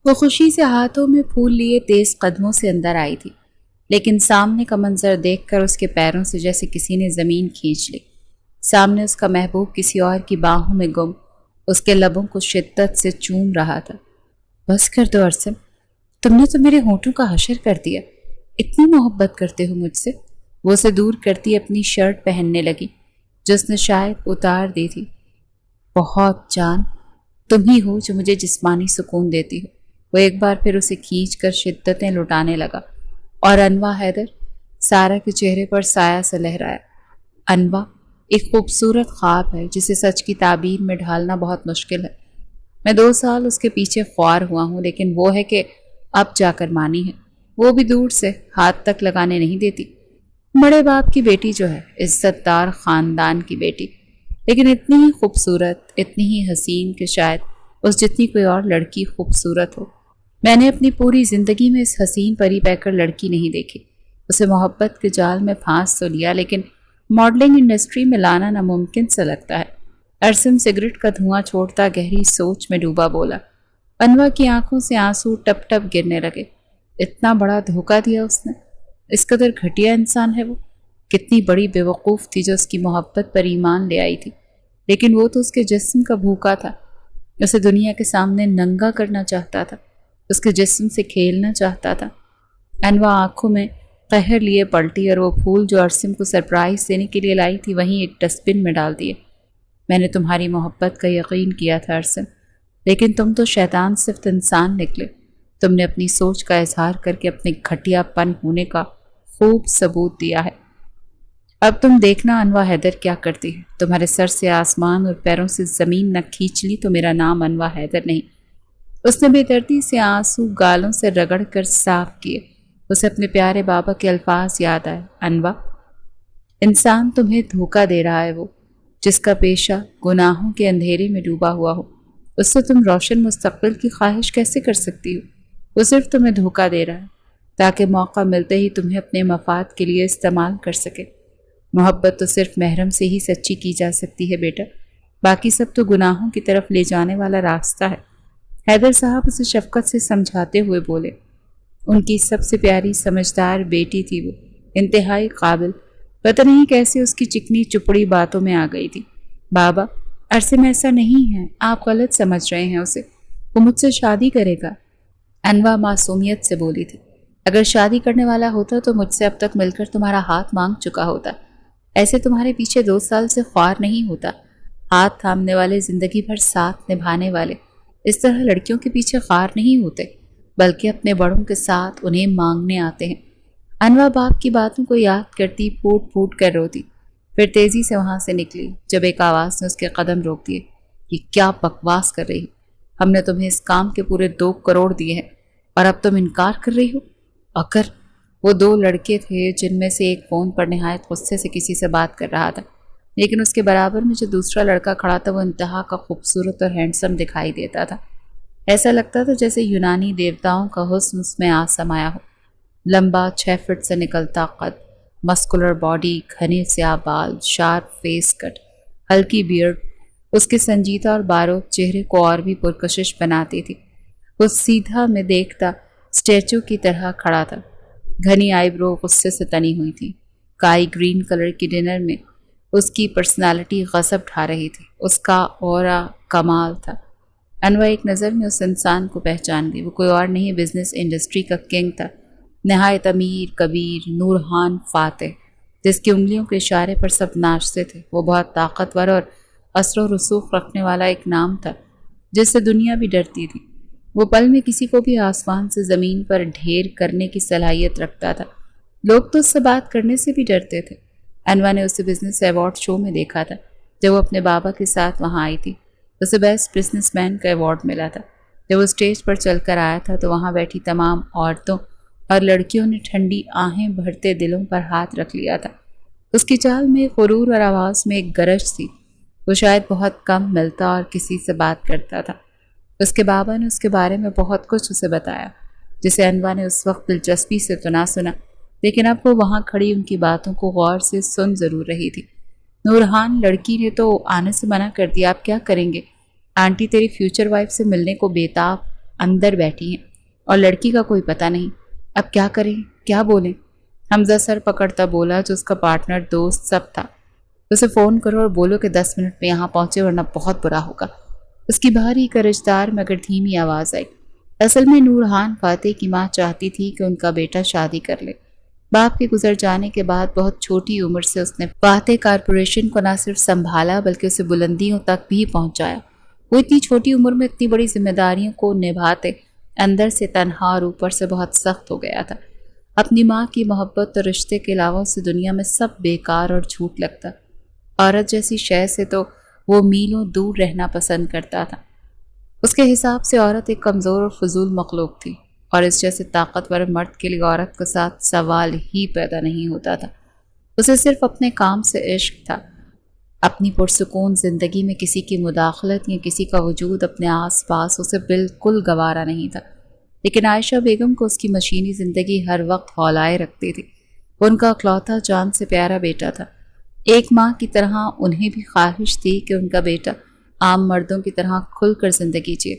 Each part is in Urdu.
وہ خوشی سے ہاتھوں میں پھول لیے تیز قدموں سے اندر آئی تھی، لیکن سامنے کا منظر دیکھ کر اس کے پیروں سے جیسے کسی نے زمین کھینچ لی۔ سامنے اس کا محبوب کسی اور کی باہوں میں گم اس کے لبوں کو شدت سے چوم رہا تھا۔ بس کر دو ارسم، تم نے تو میرے ہونٹوں کا حشر کر دیا۔ اتنی محبت کرتے ہو مجھ سے؟ وہ اسے دور کرتی اپنی شرٹ پہننے لگی جو اس نے شاید اتار دی تھی۔ بہت جان، تم ہی ہو جو مجھے جسمانی سکون دیتی ہو۔ وہ ایک بار پھر اسے کھینچ کر شدتیں لٹانے لگا اور انواع حیدر سارا کے چہرے پر سایہ سے لہرایا۔ انواع ایک خوبصورت خواب ہے جسے سچ کی تعبیر میں ڈھالنا بہت مشکل ہے۔ میں 2 سال اس کے پیچھے خوار ہوا ہوں، لیکن وہ ہے کہ اب جا کر مانی ہے۔ وہ بھی دور سے، ہاتھ تک لگانے نہیں دیتی۔ بڑے باپ کی بیٹی جو ہے، عزت دار خاندان کی بیٹی، لیکن اتنی ہی خوبصورت، اتنی ہی حسین کہ شاید اس جتنی کوئی اور لڑکی خوبصورت ہو۔ میں نے اپنی پوری زندگی میں اس حسین پری پیکر لڑکی نہیں دیکھی۔ اسے محبت کے جال میں پھانس تو لیا، لیکن ماڈلنگ انڈسٹری میں لانا ناممکن سا لگتا ہے۔ ارسم سگریٹ کا دھواں چھوڑتا گہری سوچ میں ڈوبا بولا۔ انواع کی آنکھوں سے آنسو ٹپ ٹپ گرنے لگے۔ اتنا بڑا دھوکہ دیا اس نے؟ اس قدر گھٹیا انسان ہے وہ؟ کتنی بڑی بیوقوف تھی جو اس کی محبت پر ایمان لے آئی تھی، لیکن وہ تو اس کے جسم کا بھوکا تھا۔ اسے دنیا کے سامنے ننگا کرنا چاہتا تھا، اس کے جسم سے کھیلنا چاہتا تھا۔ انواع آنکھوں میں قہر لیے پلٹی اور وہ پھول جو ارسم کو سرپرائز دینے کے لیے لائی تھی وہیں ایک ڈسٹ بن میں ڈال دیے۔ میں نے تمہاری محبت کا یقین کیا تھا ارسم، لیکن تم تو شیطان صفت انسان نکلے۔ تم نے اپنی سوچ کا اظہار کر کے اپنے گھٹیا پن ہونے کا خوب ثبوت دیا ہے۔ اب تم دیکھنا انواع حیدر کیا کرتی ہے۔ تمہارے سر سے آسمان اور پیروں سے زمین نہ کھینچ لی تو میرا نام انواع حیدر نہیں۔ اس نے بے دردی سے آنسو گالوں سے رگڑ کر صاف کیے۔ اسے اپنے پیارے بابا کے الفاظ یاد آئے۔ انواع، انسان تمہیں دھوکہ دے رہا ہے، وہ جس کا پیشہ گناہوں کے اندھیرے میں ڈوبا ہوا ہو، اس سے تم روشن مستقبل کی خواہش کیسے کر سکتی ہو؟ وہ صرف تمہیں دھوکہ دے رہا ہے تاکہ موقع ملتے ہی تمہیں اپنے مفاد کے لیے استعمال کر سکے۔ محبت تو صرف محرم سے ہی سچی کی جا سکتی ہے بیٹا، باقی سب تو گناہوں کی طرف لے جانے والا راستہ ہے۔ حیدر صاحب اسے شفقت سے سمجھاتے ہوئے بولے۔ ان کی سب سے پیاری سمجھدار بیٹی تھی وہ، انتہائی قابل۔ پتہ نہیں کیسے اس کی چکنی چپڑی باتوں میں آ گئی تھی۔ بابا، عرصے میں ایسا نہیں ہے، آپ غلط سمجھ رہے ہیں اسے، وہ مجھ سے شادی کرے گا۔ انواع معصومیت سے بولی تھی۔ اگر شادی کرنے والا ہوتا تو مجھ سے اب تک مل کر تمہارا ہاتھ مانگ چکا ہوتا، ایسے تمہارے پیچھے 2 سال سے خوار نہیں ہوتا۔ ہاتھ تھامنے والے، زندگی بھر ساتھ نبھانے والے اس طرح لڑکیوں کے پیچھے خوار نہیں ہوتے، بلکہ اپنے بڑوں کے ساتھ انہیں مانگنے آتے ہیں۔ انواع باپ کی باتوں کو یاد کرتی پھوٹ پھوٹ کر روتی، پھر تیزی سے وہاں سے نکلی جب ایک آواز نے اس کے قدم روک دیے۔ یہ کیا بکواس کر رہی؟ ہم نے تمہیں اس کام کے پورے 2 کروڑ دیے ہیں اور اب تم انکار کر رہی ہو؟ اگر وہ 2 لڑکے تھے جن میں سے ایک فون پر نہایت غصے سے کسی سے بات کر رہا تھا، لیکن اس کے برابر میں جو دوسرا لڑکا کھڑا تھا وہ انتہا کا خوبصورت اور ہینڈسم دکھائی دیتا تھا۔ ایسا لگتا تھا جیسے یونانی دیوتاؤں کا حسن اس میں آ سمایا ہو۔ لمبا 6 فٹ سے نکلتا قد، مسکولر باڈی، گھنے سیاہ بال، شارپ فیس کٹ، ہلکی بیئرڈ اس کے سنجیدہ اور بارود چہرے کو اور بھی پرکشش بناتی تھی۔ وہ سیدھا میں دیکھتا اسٹیچو کی طرح کھڑا تھا۔ گھنی آئی برو غصے سے تنی ہوئی تھی۔ کائی گرین کلر کی ڈنر میں اس کی پرسنالٹی غضب ڈھا رہی تھی۔ اس کا اورا کمال تھا۔ انواع ایک نظر میں اس انسان کو پہچان گئی۔ وہ کوئی اور نہیں، بزنس انڈسٹری کا کنگ تھا، نہایت امیر کبیر نورحان فاتح، جس کی انگلیوں کے اشارے پر سب ناچتے تھے۔ وہ بہت طاقتور اور اثر و رسوخ رکھنے والا ایک نام تھا جس سے دنیا بھی ڈرتی تھی۔ وہ پل میں کسی کو بھی آسمان سے زمین پر ڈھیر کرنے کی صلاحیت رکھتا تھا۔ لوگ تو اس سے بات کرنے سے بھی ڈرتے تھے۔ انواع نے اسے بزنس ایوارڈ شو میں دیکھا تھا جب وہ اپنے بابا کے ساتھ وہاں آئی تھی۔ اسے بیسٹ بزنس مین کا ایوارڈ ملا تھا۔ جب وہ اسٹیج پر چل کر آیا تھا تو وہاں بیٹھی تمام عورتوں اور لڑکیوں نے ٹھنڈی آہیں بھرتے دلوں پر ہاتھ رکھ لیا تھا۔ اس کی چال میں غرور اور آواز میں ایک گرج تھی۔ وہ شاید بہت کم ملتا اور کسی سے بات کرتا تھا۔ اس کے بابا نے اس کے بارے میں بہت کچھ اسے بتایا جسے انواع نے اس وقت دلچسپی سے تو نہ سنا، لیکن اب وہ وہاں کھڑی ان کی باتوں کو غور سے سن ضرور رہی تھی۔ نورحان لڑکی نے تو آنے سے منع کر دیا، آپ کیا کریں گے؟ آنٹی تیری فیوچر وائف سے ملنے کو بیتاب اندر بیٹھی ہیں اور لڑکی کا کوئی پتہ نہیں۔ اب کیا کریں، کیا بولیں؟ حمزہ سر پکڑتا بولا جو اس کا پارٹنر، دوست سب تھا، اسے فون کرو اور بولو کہ 10 منٹ میں یہاں پہنچے ورنہ بہت برا ہوگا۔ اس کی بھاری کرجدار مگر دھیمی آواز آئی۔ اصل میں نورحان فاتح کی ماں چاہتی تھی کہ ان کا بیٹا شادی کر لے۔ باپ کے گزر جانے کے بعد بہت چھوٹی عمر سے اس نے فاتح کارپوریشن کو نہ صرف سنبھالا بلکہ اسے بلندیوں تک بھی پہنچایا۔ وہ اتنی چھوٹی عمر میں اتنی بڑی ذمہ داریوں کو نبھاتے اندر سے تنہا اور اوپر سے بہت سخت ہو گیا تھا۔ اپنی ماں کی محبت اور رشتے کے علاوہ سے دنیا میں سب بیکار اور جھوٹ لگتا۔ عورت جیسی شے سے تو وہ میلوں دور رہنا پسند کرتا تھا۔ اس کے حساب سے عورت ایک کمزور اور فضول مخلوق تھی، اور اس جیسے طاقتور مرد کے لیے عورت کے ساتھ سوال ہی پیدا نہیں ہوتا تھا۔ اسے صرف اپنے کام سے عشق تھا۔ اپنی پرسکون زندگی میں کسی کی مداخلت یا کسی کا وجود اپنے آس پاس اسے بالکل گوارا نہیں تھا۔ لیکن عائشہ بیگم کو اس کی مشینی زندگی ہر وقت ہولائے رکھتی تھی۔ ان کا اکلوتا جان سے پیارا بیٹا تھا۔ ایک ماں کی طرح انہیں بھی خواہش تھی کہ ان کا بیٹا عام مردوں کی طرح کھل کر زندگی جیے۔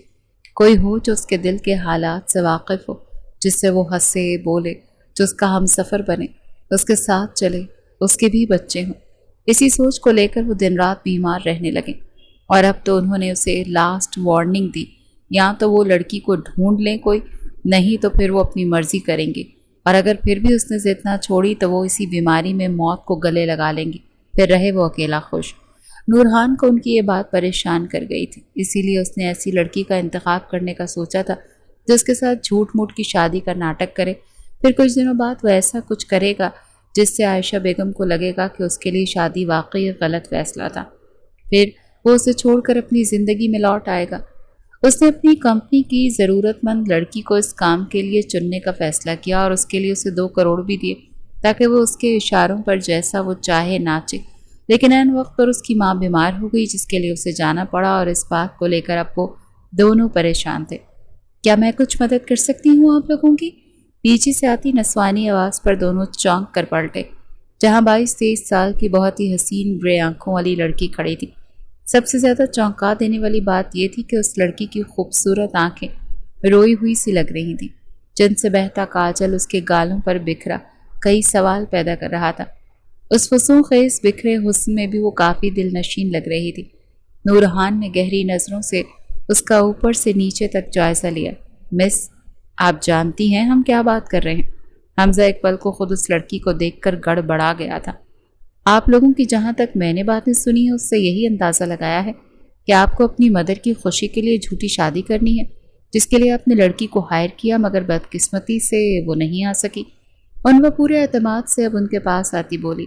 کوئی ہو جو اس کے دل کے حالات سے واقف ہو، جس سے وہ ہنسے بولے، جو اس کا ہم سفر بنے، اس کے ساتھ چلے، اس کے بھی بچے ہوں۔ اسی سوچ کو لے کر وہ دن رات بیمار رہنے لگے، اور اب تو انہوں نے اسے لاسٹ وارننگ دی، یا تو وہ لڑکی کو ڈھونڈ لیں کوئی، نہیں تو پھر وہ اپنی مرضی کریں گے، اور اگر پھر بھی اس نے ضد نہ چھوڑی تو وہ اسی بیماری میں موت کو گلے لگا لیں گے، پھر رہے وہ اکیلا خوش۔ نورحان کو ان کی یہ بات پریشان کر گئی تھی، اسی لیے اس نے ایسی لڑکی کا انتخاب کرنے کا سوچا تھا جو اس کے ساتھ جھوٹ موٹ کی شادی کا ناٹک کرے، پھر کچھ دنوں بعد وہ ایسا کچھ کرے گا جس سے عائشہ بیگم کو لگے گا کہ اس کے لیے شادی واقعی غلط فیصلہ تھا، پھر وہ اسے چھوڑ کر اپنی زندگی میں لوٹ آئے گا۔ اس نے اپنی کمپنی کی ضرورت مند لڑکی کو اس کام کے لیے چننے کا فیصلہ کیا اور اس کے لیے اسے 2 کروڑ بھی دیے تاکہ وہ اس کے اشاروں پر جیسا وہ چاہے ناچے۔ لیکن عین وقت پر اس کی ماں بیمار ہو گئی جس کے لیے اسے جانا پڑا، اور اس بات کو لے کر اب وہ دونوں پریشان تھے۔ کیا میں کچھ مدد کر سکتی ہوں آپ لوگوں کی؟ پیچھے سے آتی نسوانی آواز پر دونوں چونک کر پلٹے، جہاں 22-23 سال کی بہت ہی حسین گرے آنکھوں والی لڑکی کھڑی تھی۔ سب سے زیادہ چونکا دینے والی بات یہ تھی کہ اس لڑکی کی خوبصورت آنکھیں روئی ہوئی سی لگ رہی تھیں، جن سے بہتا کاجل اس کے گالوں پر بکھرا کئی سوال پیدا کر رہا تھا۔ اس فسوں خیز بکھرے حسن میں بھی وہ کافی دل نشین لگ رہی تھی۔ نورحان نے گہری نظروں سے اس کا اوپر سے نیچے تک جائزہ لیا۔ مس، آپ جانتی ہیں ہم کیا بات کر رہے ہیں؟ حمزہ ایک پل کو خود اس لڑکی کو دیکھ کر گڑبڑا گیا تھا۔ آپ لوگوں کی جہاں تک میں نے باتیں سنی ہیں اس سے یہی اندازہ لگایا ہے کہ آپ کو اپنی مدر کی خوشی کے لیے جھوٹی شادی کرنی ہے، جس کے لیے آپ نے لڑکی کو ہائر کیا مگر بدقسمتی سے وہ نہیں آ سکی۔ ان وہ پورے اعتماد سے اب ان کے پاس آتی بولی۔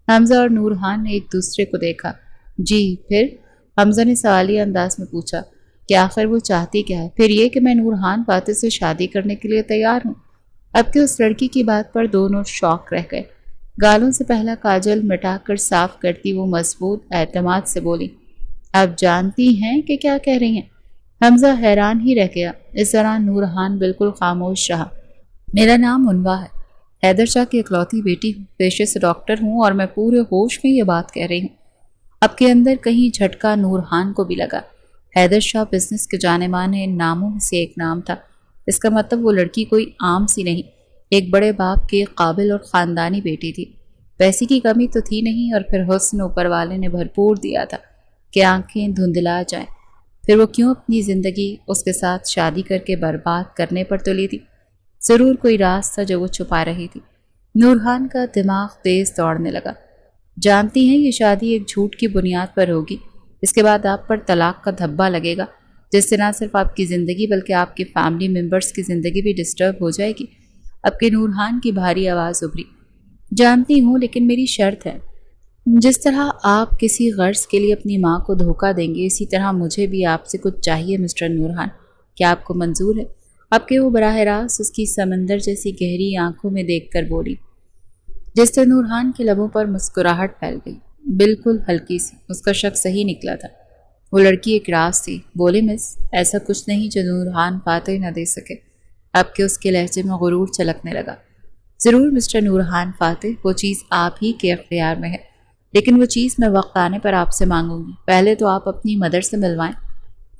حمزہ اور نورحان نے ایک دوسرے کو دیکھا۔ جی پھر؟ حمزہ نے سوالیہ انداز میں پوچھا کہ آخر وہ چاہتی کیا ہے؟ پھر یہ کہ میں نورحان فاتح سے شادی کرنے کے لیے تیار ہوں۔ اب کہ اس لڑکی کی بات پر دونوں شوق رہ گئے۔ گالوں سے پہلا کاجل مٹا کر صاف کرتی وہ مضبوط اعتماد سے بولی، آپ جانتی ہیں کہ کیا کہہ رہی ہیں؟ حمزہ حیران ہی رہ گیا۔ اس دوران نورحان بالکل خاموش رہا۔ میرا نام عنوا ہے، حیدر شاہ کی اکلوتی بیٹی ہوں، پیشے سے ڈاکٹر ہوں، اور میں پورے ہوش میں یہ بات کہہ رہی ہوں۔ اب کے اندر کہیں جھٹکا نورحان کو بھی لگا۔ حیدر شاہ بزنس کے جانے مانے ناموں میں سے ایک نام تھا۔ اس کا مطلب وہ لڑکی کوئی عام سی نہیں، ایک بڑے باپ کی قابل اور خاندانی بیٹی تھی۔ پیسے کی کمی تو تھی نہیں، اور پھر حسن اوپر والے نے بھرپور دیا تھا کہ آنکھیں دھندلا جائیں۔ پھر وہ کیوں اپنی زندگی اس کے ساتھ شادی کر کے برباد کرنے پر تلی تھی؟ ضرور کوئی راز تھا جو وہ چھپا رہی تھی۔ نورحان کا دماغ تیز دوڑنے لگا۔ جانتی ہیں یہ شادی ایک جھوٹ کی بنیاد پر ہوگی۔ اس کے بعد آپ پر طلاق کا دھبا لگے گا، جس سے نہ صرف آپ کی زندگی بلکہ آپ کے فیملی ممبرز کی زندگی بھی ڈسٹرب ہو جائے گی۔ اب کے نورحان کی بھاری آواز ابھری۔ جانتی ہوں، لیکن میری شرط ہے۔ جس طرح آپ کسی غرض کے لیے اپنی ماں کو دھوکہ دیں گے، اسی طرح مجھے بھی آپ سے کچھ چاہیے مسٹر نورحان۔ کیا آپ کو منظور ہے؟ اب کہ وہ براہ راست اس کی سمندر جیسی گہری آنکھوں میں دیکھ کر بولی، جس سے نورحان کے لبوں پر مسکراہٹ پھیل گئی، بالکل ہلکی سی۔ اس کا شک صحیح نکلا تھا۔ وہ لڑکی ایک راز تھی۔ بولے مس، ایسا کچھ نہیں جو نورحان فاتح نہ دے سکے۔ اب کہ اس کے لہجے میں غرور چلکنے لگا۔ ضرور مسٹر نورحان فاتح، وہ چیز آپ ہی کے اختیار میں ہے، لیکن وہ چیز میں وقت آنے پر آپ سے مانگوں گی۔ پہلے تو آپ اپنی مدر سے ملوائیں۔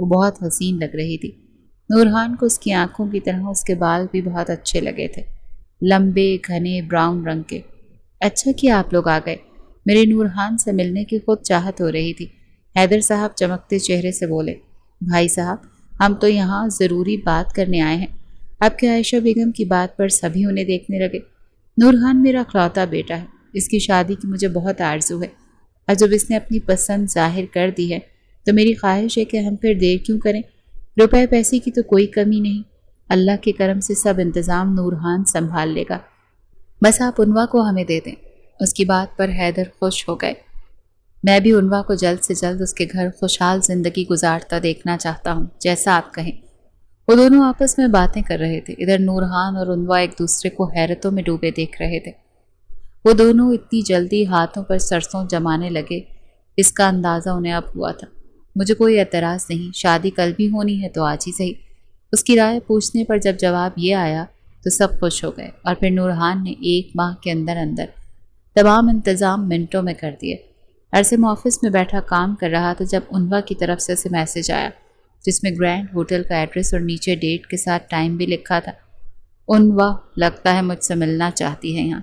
وہ بہت حسین لگ رہی تھی۔ نورہان کو اس کی آنکھوں کی طرح اس کے بال بھی بہت اچھے لگے تھے، لمبے گھنے براؤن رنگ کے۔ اچھا کیا آپ لوگ آ گئے، میرے نورہان سے ملنے کی خود چاہت ہو رہی تھی۔ حیدر صاحب چمکتے چہرے سے بولے، بھائی صاحب ہم تو یہاں ضروری بات کرنے آئے ہیں۔ آپ کے عائشہ بیگم کی بات پر سبھی انہیں دیکھنے لگے۔ نورہان میرا اکلوتا بیٹا ہے، اس کی شادی کی مجھے بہت آرزو ہے، اور جب اس نے اپنی پسند ظاہر کر دی ہے تو میری خواہش ہے کہ ہم پھر دیر کیوں کریں۔ روپے پیسے کی تو کوئی کمی نہیں، اللہ کے کرم سے سب انتظام نورہان سنبھال لے گا، بس آپ انوا کو ہمیں دے دیں۔ اس کی بات پر حیدر خوش ہو گئے۔ میں بھی انوا کو جلد سے جلد اس کے گھر خوشحال زندگی گزارتا دیکھنا چاہتا ہوں، جیسا آپ کہیں۔ وہ دونوں آپس میں باتیں کر رہے تھے، ادھر نورہان اور انوا ایک دوسرے کو حیرتوں میں ڈوبے دیکھ رہے تھے۔ وہ دونوں اتنی جلدی ہاتھوں پر سرسوں جمانے لگے، اس کا اندازہ انہیں اب ہوا تھا۔ مجھے کوئی اعتراض نہیں، شادی کل بھی ہونی ہے تو آج ہی صحیح۔ اس کی رائے پوچھنے پر جب جواب یہ آیا تو سب خوش ہو گئے، اور پھر نورہان نے 1 ماہ کے اندر اندر تمام انتظام منٹوں میں کر دیے۔ عرصم آفس میں بیٹھا کام کر رہا تھا جب انوا کی طرف سے اسے میسج آیا، جس میں گرینڈ ہوٹل کا ایڈریس اور نیچے ڈیٹ کے ساتھ ٹائم بھی لکھا تھا۔ انوا لگتا ہے مجھ سے ملنا چاہتی ہے یہاں۔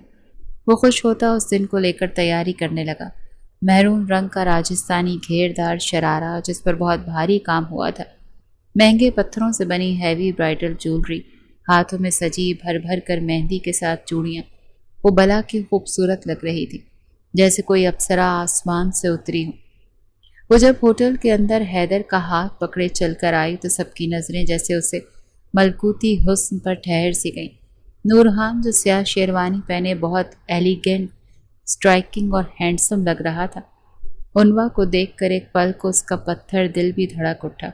وہ خوش ہوتا اس دن کو لے کر تیاری کرنے لگا۔ محرون رنگ کا راجستانی گھیردار شرارہ جس پر بہت بھاری کام ہوا تھا، مہنگے پتھروں سے بنی ہیوی برائڈل جولری، ہاتھوں میں سجی بھر بھر کر مہندی کے ساتھ چوڑیاں، وہ بلا کی خوبصورت لگ رہی تھی، جیسے کوئی اپسرا آسمان سے اتری ہو۔ وہ جب ہوٹل کے اندر حیدر کا ہاتھ پکڑے چل کر آئی تو سب کی نظریں جیسے اسے ملکوتی حسن پر ٹھہر سی گئیں۔ نورہان جو سیاہ شیروانی پہنے بہت ایلیگنٹ، اسٹرائکنگ اور ہینڈسم لگ رہا تھا، انوا کو دیکھ کر ایک پل کو اس کا پتھر دل بھی دھڑک اٹھا۔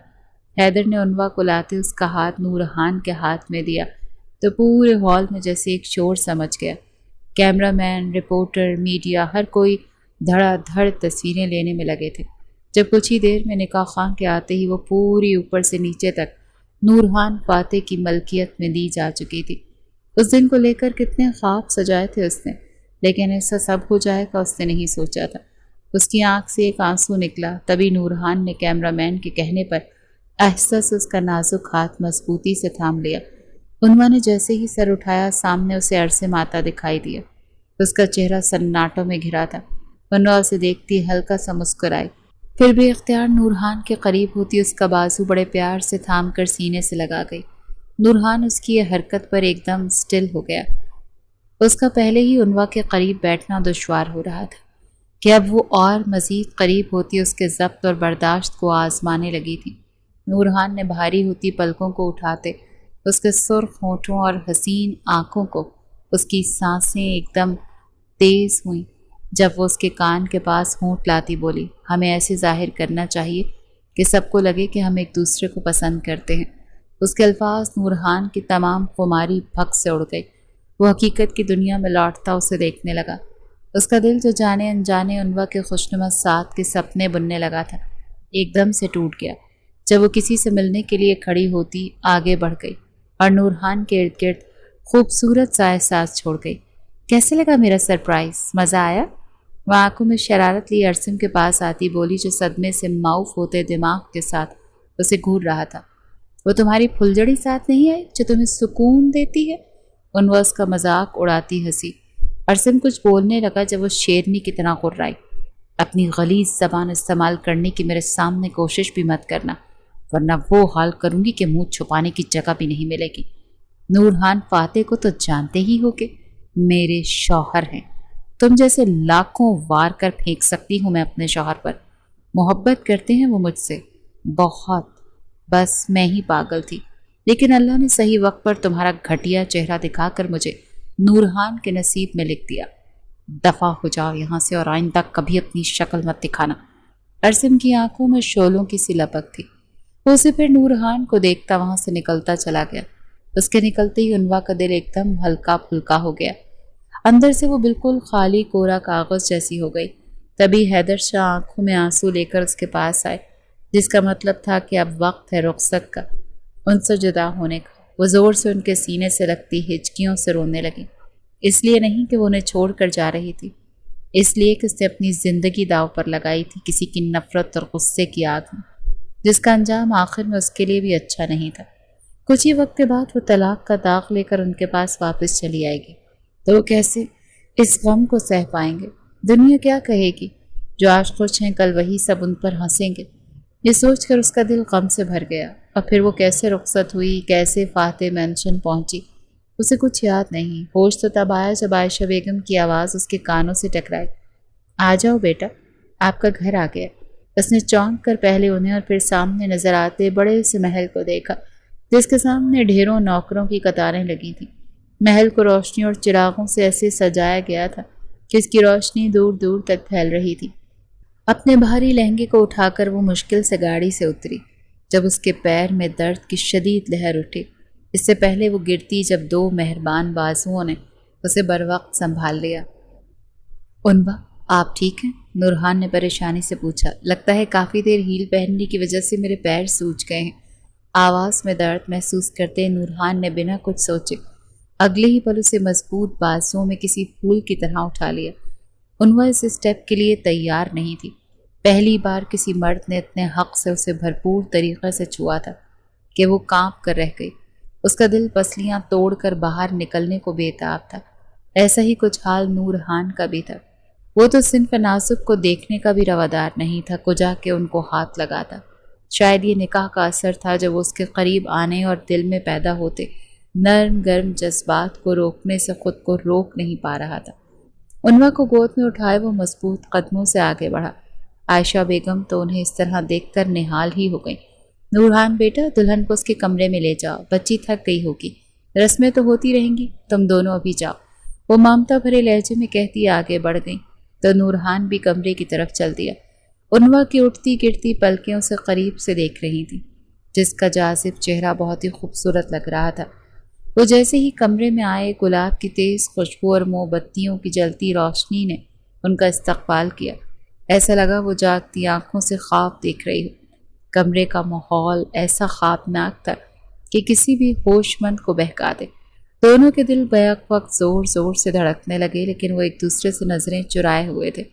حیدر نے انوا کو لاتے اس کا ہاتھ نورہان کے ہاتھ میں دیا تو پورے ہال میں جیسے ایک شور سمجھ گیا۔ کیمرہ مین، رپورٹر، میڈیا، ہر کوئی دھڑا دھڑ تصویریں لینے میں لگے تھے۔ جب کچھ ہی دیر میں نکاح خواہ کے آتے ہی وہ پوری اوپر سے نیچے تک نورہان فاتح کی ملکیت میں دی جا چکی تھی۔ اس دن کو لے کر کتنے خواب سجائے تھے اس نے، لیکن ایسا سب ہو جائے گا اس نے نہیں سوچا تھا۔ اس کی آنکھ سے ایک آنسو نکلا، تبھی نورہان نے کیمرہ مین کے کہنے پر آہستہ سے اس کا نازک ہاتھ مضبوطی سے تھام لیا۔ انوا نے جیسے ہی سر اٹھایا سامنے اسے عرصم آتا دکھائی دیا۔ اس کا چہرہ سناٹوں میں گھرا تھا۔ انوا اسے دیکھتی ہلکا سا مسکرائی، پھر بھی اختیار نورہان کے قریب ہوتی اس کا بازو بڑے پیار سے تھام کر سینے سے لگا گئی۔ نورہان اس کی یہ حرکت پر ایک دم سٹل ہو گیا۔ اس کا پہلے ہی انوا کے قریب بیٹھنا دشوار ہو رہا تھا کہ اب وہ اور مزید قریب ہوتی اس کے ضبط اور برداشت کو آزمانے لگی تھی۔ نورہان نے بھاری ہوتی پلکوں کو اٹھاتے اس کے سرخ ہونٹوں اور حسین آنکھوں کو، اس کی سانسیں ایک دم تیز ہوئیں جب وہ اس کے کان کے پاس ہونٹ لاتی بولی، ہمیں ایسے ظاہر کرنا چاہیے کہ سب کو لگے کہ ہم ایک دوسرے کو پسند کرتے ہیں۔ اس کے الفاظ نورہان کی تمام خماری بھگ سے اڑ گئی۔ وہ حقیقت کی دنیا میں لوٹتا اسے دیکھنے لگا۔ اس کا دل جو جانے انجانے انوا کے خوشنما ساتھ کے سپنے بننے لگا تھا، ایک دم سے ٹوٹ گیا جب وہ کسی سے ملنے کے لیے کھڑی ہوتی آگے بڑھ گئی اور نورہان کے ارد گرد خوبصورت سا احساس چھوڑ گئی۔ کیسے لگا میرا سرپرائز، مزہ آیا؟ وہ آنکھوں میں شرارت لی عرصم کے پاس آتی بولی جو صدمے سے معاف ہوتے دماغ کے ساتھ اسے گھور رہا تھا، وہ تمہاری پھلجڑی ساتھ نہیں آئی جو تمہیں سکون دیتی ہے؟ انوا اس کا مذاق اڑاتی ہنسی۔ عرصم کچھ بولنے لگا جب وہ شیرنی کی طرح غرائی، اپنی غلیظ زبان استعمال کرنے کی میرے سامنے کوشش بھی مت کرنا، ورنہ وہ حال کروں گی کہ منہ چھپانے کی جگہ بھی نہیں ملے گی۔ نورہان فاتح کو تو جانتے ہی ہو کہ میرے شوہر ہیں، تم جیسے لاکھوں وار کر پھینک سکتی ہوں میں اپنے شوہر پر۔ محبت کرتے ہیں وہ مجھ سے بہت، بس میں ہی پاگل تھی، لیکن اللہ نے صحیح وقت پر تمہارا گھٹیا چہرہ دکھا کر مجھے نورہان کے نصیب میں لکھ دیا۔ دفع ہو جاؤ یہاں سے اور آئندہ کبھی اپنی شکل مت دکھانا۔ عرصم کی آنکھوں میں شعلوں کی سی لپک تھی۔ وہ اسے پھر نورہان کو دیکھتا وہاں سے نکلتا چلا گیا۔ اس کے نکلتے ہی انوا کا دل ایک دم ہلکا پھلکا ہو گیا، اندر سے وہ بالکل خالی کورا کاغذ جیسی ہو گئی۔ تبھی حیدر شاہ آنکھوں میں آنسو لے کر اس کے پاس آئے، جس کا مطلب تھا کہ اب وقت ہے رخصت کا، ان سے جدا ہونے کا۔ وہ زور سے ان کے سینے سے لگتی ہچکیوں سے رونے لگی، اس لیے نہیں کہ وہ انہیں چھوڑ کر جا رہی تھی، اس لیے کہ اس نے اپنی زندگی داؤ پر لگائی تھی کسی کی نفرت اور غصے کی آگ میں۔ جس کا انجام آخر میں اس کے لیے بھی اچھا نہیں تھا۔ کچھ ہی وقت کے بعد وہ طلاق کا داغ لے کر ان کے پاس واپس چلی آئے گی تو وہ کیسے اس غم کو سہ پائیں گے؟ دنیا کیا کہے گی؟ جو آج خوش ہیں کل وہی سب ان پر ہنسیں گے۔ یہ سوچ کر اس کا دل غم سے بھر گیا۔ اور پھر وہ کیسے رخصت ہوئی، کیسے فاتح مینشن پہنچی، اسے کچھ یاد نہیں۔ ہوش تو تب آیا جب عائشہ بیگم کی آواز اس کے کانوں سے ٹکرائی، آ جاؤ بیٹا، آپ کا گھر آ گیا۔ اس نے چونک کر پہلے انہیں اور پھر سامنے نظر آتے بڑے سے محل کو دیکھا، جس کے سامنے ڈھیروں نوکروں کی قطاریں لگی تھیں۔ محل کو روشنی اور چراغوں سے ایسے سجایا گیا تھا کہ اس کی روشنی دور دور تک پھیل رہی تھی۔ اپنے بھاری لہنگے کو اٹھا کر وہ مشکل سے گاڑی سے اتری جب اس کے پیر میں درد کی شدید لہر اٹھی۔ اس سے پہلے وہ گرتی جب دو مہربان بازوؤں نے اسے بروقت سنبھال لیا۔ عنوا، آپ ٹھیک ہیں؟ نورہان نے پریشانی سے پوچھا۔ لگتا ہے کافی دیر ہیل پہننے کی وجہ سے میرے پیر سوج گئے ہیں۔ آواز میں درد محسوس کرتے نورہان نے بنا کچھ سوچے اگلے ہی پل اسے مضبوط بازوؤں میں کسی پھول کی طرح اٹھا لیا۔ عنوا اس اسٹیپ کے لیے تیار نہیں تھی۔ پہلی بار کسی مرد نے اتنے حق سے اسے بھرپور طریقے سے چھوا تھا کہ وہ کانپ کر رہ گئی۔ اس کا دل پسلیاں توڑ کر باہر نکلنے کو بےتاب تھا۔ ایسا ہی کچھ حال نورہان کا بھی تھا۔ وہ تو صنف نازک کو دیکھنے کا بھی روادار نہیں تھا، کجا کے ان کو ہاتھ لگاتا۔ شاید یہ نکاح کا اثر تھا جب اس کے قریب آنے اور دل میں پیدا ہوتے نرم گرم جذبات کو روکنے سے خود کو روک نہیں پا رہا تھا۔ عنوا کو گود میں اٹھائے وہ مضبوط قدموں سے آگے بڑھا۔ عائشہ بیگم تو انہیں اس طرح دیکھ کر نہال ہی ہو گئیں۔ نورہان بیٹا، دلہن کو اس کے کمرے میں لے جاؤ، بچی تھک گئی ہوگی، رسمیں تو ہوتی رہیں گی، تم دونوں ابھی جاؤ، وہ ممتا بھرے لہجے میں کہتی آگے بڑھ گئیں تو نورہان بھی کمرے کی طرف چل دیا۔ عنوا کی اٹھتی گرتی پلکیں اسے قریب سے دیکھ رہی تھیں، جس کا جاذب چہرہ بہت ہی خوبصورت لگ رہا تھا۔ وہ جیسے ہی کمرے میں آئے، گلاب کی تیز خوشبو اور موم بتیوں کی جلتی روشنی نے ان کا استقبال کیا۔ ایسا لگا وہ جاگتی آنکھوں سے خواب دیکھ رہی ہو۔ کمرے کا ماحول ایسا خوابناک تھا کہ کسی بھی ہوش مند کو بہکا دے۔ دونوں کے دل بیک وقت زور زور سے دھڑکنے لگے، لیکن وہ ایک دوسرے سے نظریں چرائے ہوئے تھے۔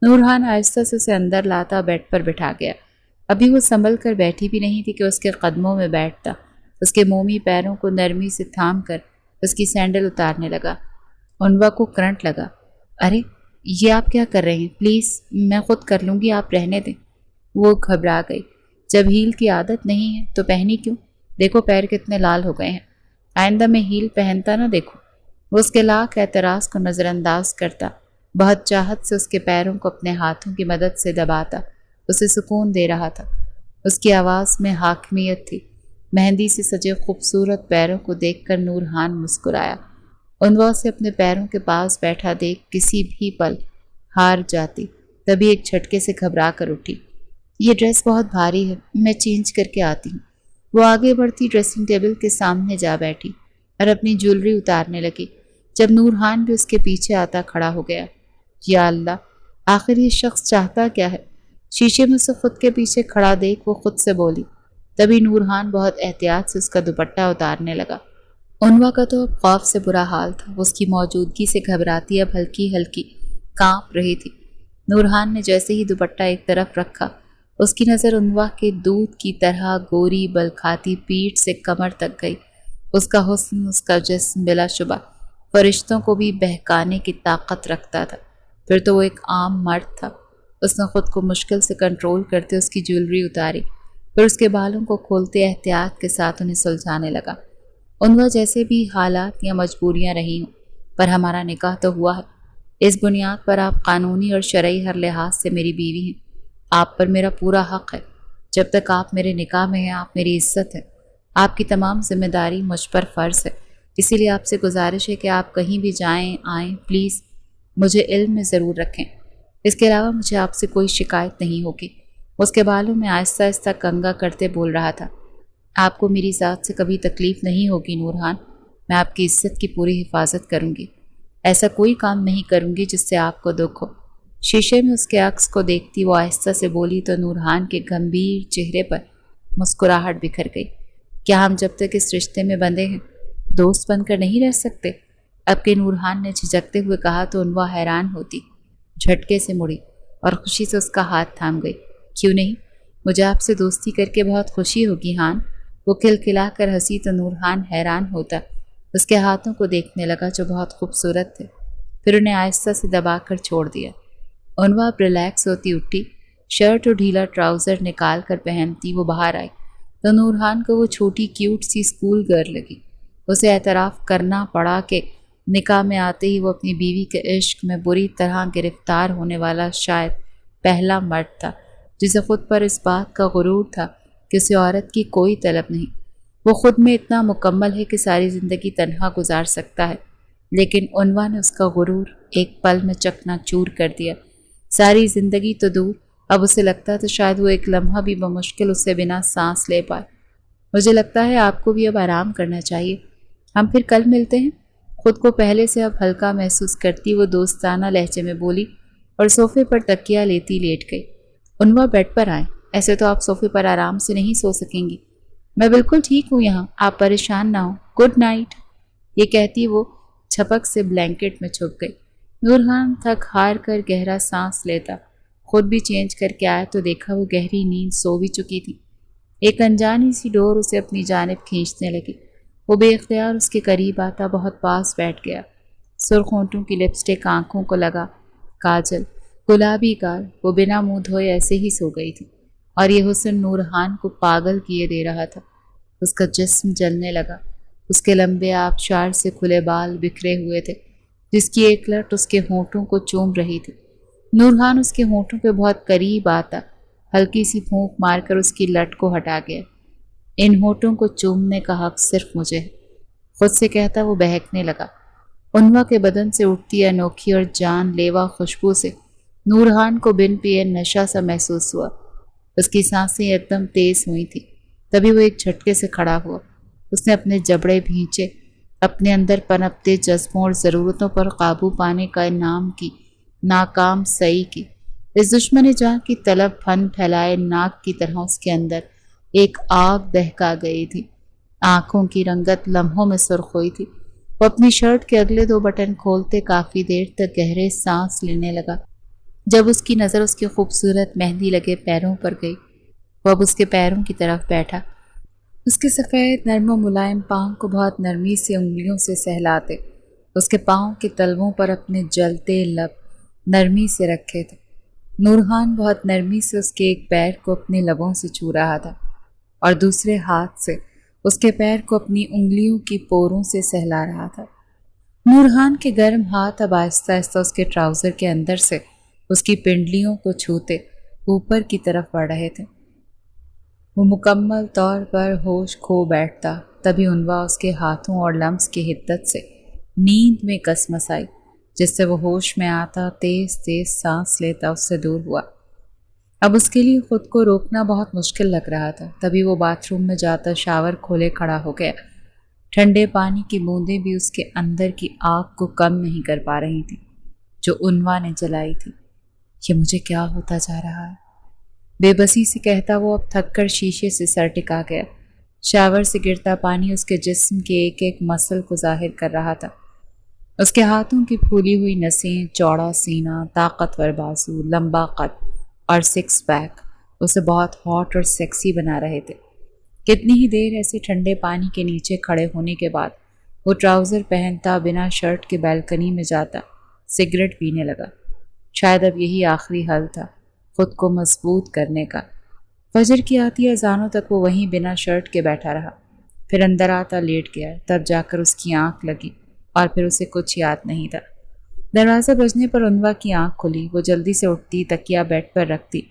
نورہان آہستہ سے اسے اندر لاتا بیڈ پر بٹھا گیا۔ ابھی وہ سنبھل کر بیٹھی بھی نہیں تھی کہ اس کے قدموں میں بیٹھتا، اس کے مومی پیروں کو نرمی سے تھام کر اس کی سینڈل اتارنے لگا۔ عنوا کو کرنٹ لگا۔ ارے یہ آپ کیا کر رہے ہیں؟ پلیز میں خود کر لوں گی، آپ رہنے دیں۔ وہ گھبرا گئی۔ جب ہیل کی عادت نہیں ہے تو پہنی کیوں؟ دیکھو پیر کتنے لال ہو گئے ہیں، آئندہ میں ہیل پہنتا نہ دیکھو۔ وہ اس کے لاکھ اعتراض کو نظر انداز کرتا، بہت چاہت سے اس کے پیروں کو اپنے ہاتھوں کی مدد سے دباتا، اسے سکون دے رہا تھا۔ اس کی آواز میں حاکمیت تھی۔ مہندی سے سجے خوبصورت پیروں کو دیکھ کر نورہان مسکرایا۔ عنوا سے اپنے پیروں کے پاس بیٹھا دیکھ کسی بھی پل ہار جاتی، تبھی ایک جھٹکے سے گھبرا کر اٹھی۔ یہ ڈریس بہت بھاری ہے، میں چینج کر کے آتی ہوں۔ وہ آگے بڑھتی ڈریسنگ ٹیبل کے سامنے جا بیٹھی اور اپنی جیولری اتارنے لگی، جب نورہان بھی اس کے پیچھے آتا کھڑا ہو گیا۔ یا اللہ، آخر یہ شخص چاہتا کیا ہے؟ شیشے میں اسے خود کے پیچھے کھڑا دیکھ وہ خود سے بولی۔ تبھی نورہان بہت احتیاط سے اس کا دوپٹہ اتارنے لگا۔ عنوا کا تو اب خوف سے برا حال تھا، وہ اس کی موجودگی سے گھبراتی اب ہلکی ہلکی کانپ رہی تھی۔ نورہان نے جیسے ہی دوپٹہ ایک طرف رکھا، اس کی نظر عنوا کے دودھ کی طرح گوری بل کھاتی پیٹھ سے کمر تک گئی۔ اس کا حسن، اس کا جسم بلا شبہ فرشتوں کو بھی بہکانے کی طاقت رکھتا تھا۔ پھر تو وہ ایک عام مرد تھا۔ اس نے خود کو مشکل سے کنٹرول کرتے اس کی جیولری اتاری، پھر اس کے بالوں کو کھولتے احتیاط کے ساتھ انہیں سلجھانے لگا۔ عنوا جیسے بھی حالات یا مجبوریاں رہی ہوں، پر ہمارا نکاح تو ہوا ہے۔ اس بنیاد پر آپ قانونی اور شرعی ہر لحاظ سے میری بیوی ہیں۔ آپ پر میرا پورا حق ہے۔ جب تک آپ میرے نکاح میں ہیں، آپ میری عزت ہے۔ آپ کی تمام ذمہ داری مجھ پر فرض ہے۔ اسی لیے آپ سے گزارش ہے کہ آپ کہیں بھی جائیں آئیں، پلیز مجھے علم میں ضرور رکھیں۔ اس کے علاوہ مجھے آپ سے کوئی شکایت نہیں ہوگی۔ اس کے بالوں میں آہستہ آہستہ کنگا کرتے بول رہا تھا۔ آپ کو میری ذات سے کبھی تکلیف نہیں ہوگی نورہان، میں آپ کی عزت کی پوری حفاظت کروں گی۔ ایسا کوئی کام نہیں کروں گی جس سے آپ کو دکھ ہو۔ شیشے میں اس کے عکس کو دیکھتی وہ آہستہ سے بولی تو نورہان کے گمبھیر چہرے پر مسکراہٹ بکھر گئی۔ کیا ہم جب تک اس رشتے میں بندھے ہیں دوست بن کر نہیں رہ سکتے؟ اب کہ نورہان نے جھجکتے ہوئے کہا تو عنوا حیران ہوتی، جھٹکے سے مڑی اور خوشی سے اس کا ہاتھ تھام گئی۔ کیوں نہیں؟ مجھے آپ سے دوستی کر کے بہت خوشی ہوگی ہان۔ وہ کھلکھلا کر ہنسی تو نورہان حیران ہوتا اس کے ہاتھوں کو دیکھنے لگا جو بہت خوبصورت تھے، پھر انہیں آہستہ سے دبا کر چھوڑ دیا۔ عنوا اب ریلیکس ہوتی اٹھی، شرٹ اور ڈھیلا ٹراؤزر نکال کر پہنتی وہ باہر آئی تو نورہان کو وہ چھوٹی کیوٹ سی اسکول گرل لگی۔ اسے اعتراف کرنا پڑا کہ نکاح میں آتے ہی وہ اپنی بیوی کے عشق میں بری طرح گرفتار ہونے والا شاید پہلا مرد تھا جسے خود پر اس بات کا غرور تھا کہ اسے عورت کی کوئی طلب نہیں، وہ خود میں اتنا مکمل ہے کہ ساری زندگی تنہا گزار سکتا ہے۔ لیکن عنوا نے اس کا غرور ایک پل میں چکنا چور کر دیا۔ ساری زندگی تو دور، اب اسے لگتا تو شاید وہ ایک لمحہ بھی بمشکل اسے بنا سانس لے پائے۔ مجھے لگتا ہے آپ کو بھی اب آرام کرنا چاہیے، ہم پھر کل ملتے ہیں۔ خود کو پہلے سے اب ہلکا محسوس کرتی وہ دوستانہ لہجے میں بولی اور صوفے پر تکیہ لیتی لیٹ گئی۔ عنوا بیڈ پر آئیں، ایسے تو آپ صوفے پر آرام سے نہیں سو سکیں گی۔ میں بالکل ٹھیک ہوں یہاں، آپ پریشان نہ ہوں، گڈ نائٹ۔ یہ کہتی وہ چھپک سے بلینکٹ میں چھپ گئی۔ نورہان تھک ہار کر گہرا سانس لیتا خود بھی چینج کر کے آیا تو دیکھا وہ گہری نیند سو بھی چکی تھی۔ ایک انجانی سی ڈور اسے اپنی جانب کھینچنے لگی۔ وہ بے اختیار اس کے قریب آتا بہت پاس بیٹھ گیا۔ سرخ ہونٹوں کی لپسٹک آنکھوں کو لگا، کاجل، گلابی گال، وہ بنا منہ دھوئے ایسے ہی سو گئی تھی اور یہ حسن نورہان کو پاگل کیے دے رہا تھا۔ اس کا جسم جلنے لگا، اس کے لمبے آبشار سے کھلے بال بکھرے ہوئے تھے جس کی ایک لٹ اس کے ہونٹوں کو چوم رہی تھی۔ نورہان اس کے ہونٹوں پہ بہت قریب آتا ہلکی سی پھونک مار کر اس کی لٹ کو ہٹا گیا۔ ان ہونٹوں کو چومنے کا حق صرف مجھے ہے، خود سے کہتا وہ بہکنے لگا۔ عنوا کے بدن سے اٹھتی انوکھی اور جان لیوا خوشبو سے نورہان کو بن پیے نشہ سا محسوس ہوا۔ اس کی سانسیں ایک دم تیز ہوئی تھیں، تبھی وہ ایک جھٹکے سے کھڑا ہوا۔ اس نے اپنے جبڑے بھینچے، اپنے اندر پنپتے جذبوں اور ضرورتوں پر قابو پانے کا نام کی ناکام سعی کی۔ اس دشمن جان کی طلب پھن پھیلائے ناک کی طرح اس کے اندر ایک آگ دہکا گئی تھی۔ آنکھوں کی رنگت لمحوں میں سرخ ہوئی تھی۔ وہ اپنی شرٹ کے اگلے 2 بٹن کھولتے کافی دیر تک گہرے سانس لینے لگا۔ جب اس کی نظر اس کے خوبصورت مہندی لگے پیروں پر گئی، وہ اب اس کے پیروں کی طرف بیٹھا۔ اس کے سفید نرم و ملائم پاؤں کو بہت نرمی سے انگلیوں سے سہلاتے اس کے پاؤں کے تلووں پر اپنے جلتے لب نرمی سے رکھے تھے۔ نورہان بہت نرمی سے اس کے ایک پیر کو اپنے لبوں سے چھو رہا تھا اور دوسرے ہاتھ سے اس کے پیر کو اپنی انگلیوں کی پوروں سے سہلا رہا تھا۔ نورہان کے گرم ہاتھ اب آہستہ آہستہ اس کے ٹراؤزر کے اندر سے اس کی پنڈلیوں کو چھوتے اوپر کی طرف بڑھ رہے تھے۔ وہ مکمل طور پر ہوش کھو بیٹھتا، تبھی عنوا اس کے ہاتھوں اور لمس کی حدت سے نیند میں کسمس آئی، جس سے وہ ہوش میں آتا تیز تیز سانس لیتا اس سے دور ہوا۔ اب اس کے لیے خود کو روکنا بہت مشکل لگ رہا تھا، تبھی وہ باتھ روم میں جاتا شاور کھولے کھڑا ہو گیا۔ ٹھنڈے پانی کی بوندیں بھی اس کے اندر کی آگ کو کم نہیں کر پا رہی تھی جو عنوا نے جلائی تھی۔ یہ مجھے کیا ہوتا جا رہا ہے؟ بے بسی سے کہتا وہ اب تھک کر شیشے سے سر ٹکا گیا۔ شاور سے گرتا پانی اس کے جسم کے ایک ایک مسل کو ظاہر کر رہا تھا۔ اس کے ہاتھوں کی پھولی ہوئی نسیں، چوڑا سینہ، طاقتور بازو، لمبا قد اور 6 پیک اسے بہت ہاٹ اور سیکسی بنا رہے تھے۔ کتنی ہی دیر ایسے ٹھنڈے پانی کے نیچے کھڑے ہونے کے بعد وہ ٹراؤزر پہنتا بنا شرٹ کے بالکنی میں جاتا سگریٹ پینے لگا۔ شاید اب یہی آخری حل تھا خود کو مضبوط کرنے کا۔ فجر کی آتی اذانوں تک وہ وہیں بنا شرٹ کے بیٹھا رہا، پھر اندر آتا لیٹ گیا، تب جا کر اس کی آنکھ لگی اور پھر اسے کچھ یاد نہیں تھا۔ دروازہ بجنے پر عنوا کی آنکھ کھلی، وہ جلدی سے اٹھتی، تکیہ بیڈ پر رکھتی،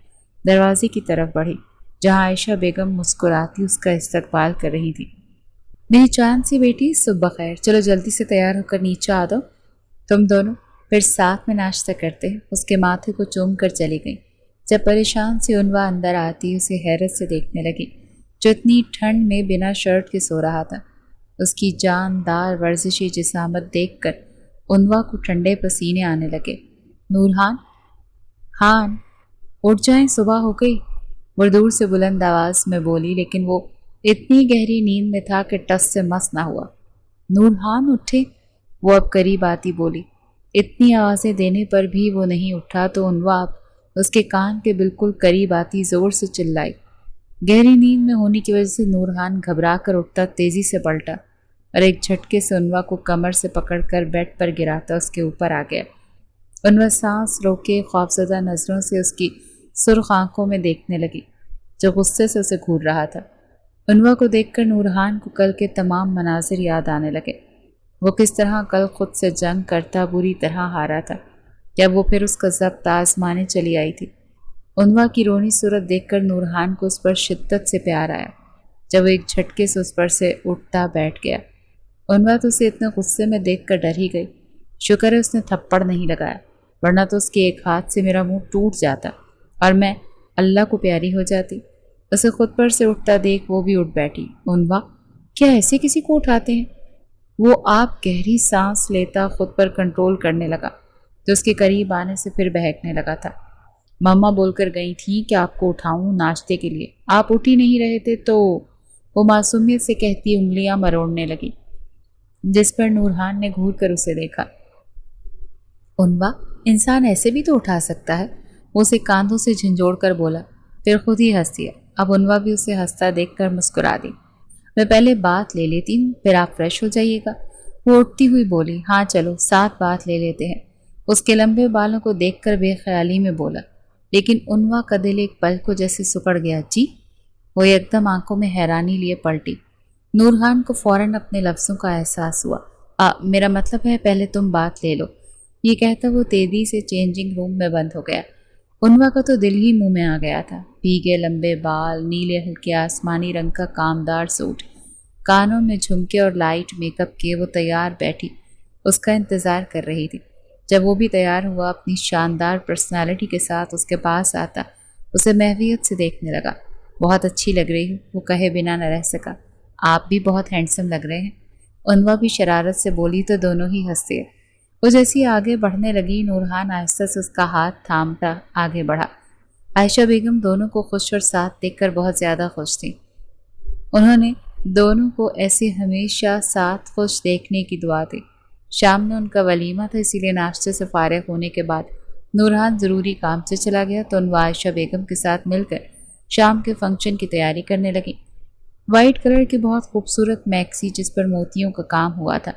دروازے کی طرف بڑھی جہاں عائشہ بیگم مسکراتی اس کا استقبال کر رہی تھی۔ میری چاند سی بیٹی، صبح بخیر، چلو جلدی سے تیار ہو کر نیچے آ دو، تم دونوں پھر ساتھ میں ناشتہ کرتے ہیں۔ اس کے ماتھے کو چوم کر چلی گئی۔ جب پریشان سی عنوا اندر آتی اسے حیرت سے دیکھنے لگی جو اتنی ٹھنڈ میں بنا شرٹ کے سو رہا تھا۔ اس کی جاندار ورزشی جسامت دیکھ کر عنوا کو ٹھنڈے پسینے آنے لگے۔ نورہان، ہان اٹھ جائیں، صبح ہو گئی، وہ دور سے بلند آواز میں بولی، لیکن وہ اتنی گہری نیند میں تھا کہ ٹس سے مس نہ ہوا۔ نورہان اٹھے، وہ اب قریب آتی بولی۔ اتنی آوازیں دینے پر بھی وہ نہیں اٹھا تو عنوا اب اس کے کان کے بالکل قریب آتی زور سے چلائی۔ گہری نیند میں ہونے کی وجہ سے نورحان گھبرا کر اٹھتا تیزی سے پلٹا اور ایک جھٹکے سے انوا کو کمر سے پکڑ کر بیڈ پر گراتا اس کے اوپر آ گیا۔ انوا سانس روکے خوفزدہ نظروں سے اس کی سرخ آنکھوں میں دیکھنے لگی جو غصے سے اسے گھور رہا تھا۔ انوا کو دیکھ کر نورحان کو کل کے تمام مناظر یاد آنے لگے۔ وہ کس طرح کل خود سے جنگ کرتا بری طرح ہارا تھا، یا وہ پھر اس کا ضبط آزمانے چلی آئی تھی۔ انوا کی رونی صورت دیکھ کر نورحان کو اس پر شدت سے پیار آیا جب وہ ایک جھٹکے سے اس پر سے اٹھتا بیٹھ گیا۔ انوا تو اسے اتنے غصے میں دیکھ کر ڈر ہی گئی۔ شکر ہے اس نے تھپڑ نہیں لگایا، ورنہ تو اس کے ایک ہاتھ سے میرا منہ ٹوٹ جاتا اور میں اللہ کو پیاری ہو جاتی۔ اسے خود پر سے اٹھتا دیکھ وہ بھی اٹھ بیٹھی۔ انوا، کیا ایسے کسی کو اٹھاتے ہیں؟ وہ آپ گہری سانس لیتا خود پر کنٹرول کرنے لگا جو اس کے قریب آنے سے پھر بہکنے لگا تھا۔ ماما بول کر گئی تھی کہ آپ کو اٹھاؤں ناشتے کے لیے، آپ اٹھ ہی نہیں رہے تھے تو وہ معصومیت سے کہتی انگلیاں مروڑنے لگی، جس پر نورحان نے گھور کر اسے دیکھا۔ انوا، انسان ایسے بھی تو اٹھا سکتا ہے، وہ اسے کاندھوں سے جھنجھوڑ کر بولا، پھر خود ہی ہنس دیا۔ اب انوا بھی اسے ہنستا دیکھ کر مسکرا دی۔ میں پہلے بات لے لیتی ہوں، پھر آپ فریش ہو جائیے گا۔ وہ اٹھتی ہوئی بولی، ہاں چلو ساتھ بات لے لیتے ہیں۔ اس کے لمبے بالوں کو دیکھ کر بے خیالی میں بولا، لیکن انوا کا دل ایک پل کو جیسے سکڑ گیا۔ جی؟ وہ ایک دم آنکھوں میں حیرانی لیے پلٹی۔ نورحان کو فوراً اپنے لفظوں کا احساس ہوا۔ میرا مطلب ہے پہلے تم بات لے لو، یہ کہتا وہ تیزی سے چینجنگ روم میں بند ہو گیا۔ انوا کا تو دل ہی منہ میں آ گیا تھا۔ بھیگے لمبے بال، نیلے ہلکے آسمانی رنگ کا کامدار سوٹ، کانوں میں جھمکے اور لائٹ میک اپ کیے وہ تیار بیٹھی اس کا انتظار کر رہی تھی۔ جب وہ بھی تیار ہوا اپنی شاندار پرسنالٹی کے ساتھ اس کے پاس آتا اسے محویت سے دیکھنے لگا۔ بہت اچھی لگ رہی ہوں، وہ کہے بنا نہ رہ سکا۔ آپ بھی بہت ہینڈسم لگ رہے ہیں، انوا بھی شرارت سے بولی تو دونوں ہی ہنسے۔ وہ جیسی آگے بڑھنے لگی نورحان آہستہ سے اس کا ہاتھ تھامتا آگے بڑھا۔ عائشہ بیگم دونوں کو خوش اور ساتھ دیکھ کر بہت زیادہ خوش تھی۔ انہوں نے دونوں کو ایسے ہمیشہ ساتھ خوش دیکھنے کی دعا دی۔ شام میں ان کا ولیمہ تھا، اسی لیے ناشتے سے فارغ ہونے کے بعد نورحان ضروری کام سے چلا گیا تو انوا عائشہ بیگم کے ساتھ مل کر شام کے فنکشن کی تیاری کرنے لگی۔ وائٹ کلر کی بہت خوبصورت میکسی جس پر موتیوں کا کام ہوا تھا،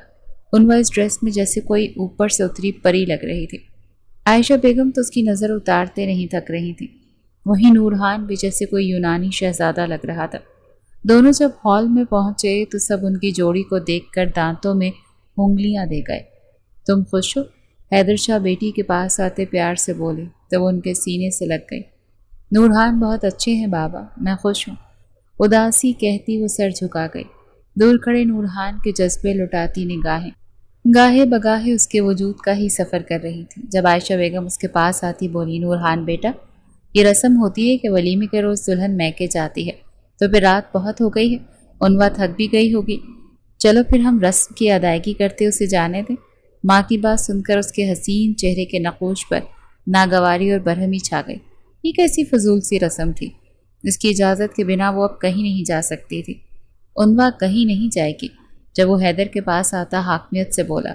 انوا اس ڈریس میں جیسے کوئی اوپر سے اتری پری لگ رہی تھی۔ عائشہ بیگم تو اس کی نظر اتارتے نہیں تھک رہی تھی، وہیں نورحان بھی جیسے کوئی یونانی شہزادہ لگ رہا تھا۔ دونوں جب ہال میں پہنچے تو سب ان کی جوڑی کو دیکھ کر دانتوں میں انگلیاں دے گئے۔ تم خوش ہو؟ حیدر شاہ بیٹی کے پاس آتے پیار سے بولے تو وہ ان کے سینے سے لگ گئی۔ نورحان بہت اچھے ہیں بابا، میں خوش ہوں، اداسی کہتی وہ سر جھکا گئی۔ دور کھڑے نورحان کے جذبے لٹاتی نگاہیں گاہے بگاہے اس کے وجود کا ہی سفر کر رہی تھی۔ جب عائشہ بیگم اس کے پاس آتی بولی، نورحان بیٹا، یہ رسم ہوتی ہے کہ ولیمے کے روز دلہن میکے جاتی ہے، تو پھر رات بہت ہو گئی ہے، انوا تھک بھی گئی ہوگی، چلو پھر ہم رسم کی ادائیگی کرتے اسے جانے دیں۔ ماں کی بات سن کر اس کے حسین چہرے کے نقوش پر ناگواری اور برہمی چھا گئی۔ یہ کیسی فضول سی رسم تھی؟ اس کی اجازت کے بنا وہ اب کہیں نہیں جا سکتی تھی۔ انوا کہیں نہیں جائے گی۔ جب وہ حیدر کے پاس آتا حاکمیت سے بولا۔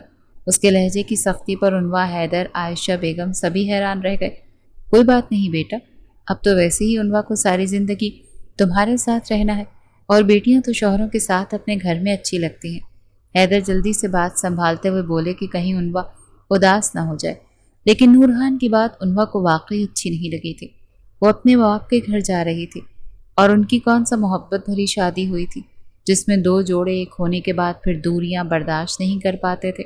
اس کے لہجے کی سختی پر انوا، حیدر، عائشہ بیگم سبھی حیران رہ گئے۔ کوئی بات نہیں بیٹا، اب تو ویسے ہی انوا کو ساری زندگی تمہارے ساتھ رہنا ہے، اور بیٹیاں تو شوہروں کے ساتھ اپنے گھر میں اچھی لگتی ہیں۔ حیدر جلدی سے بات سنبھالتے ہوئے بولے کہ کہیں انوا اداس نہ ہو جائے، لیکن نورحان کی بات انوا کو واقعی اچھی نہیں لگی تھی۔ وہ اپنے باپ کے گھر جا رہی تھی، اور ان کی کون سا محبت بھری شادی ہوئی تھی جس میں دو جوڑے ایک ہونے کے بعد پھر دوریاں برداشت نہیں کر پاتے تھے۔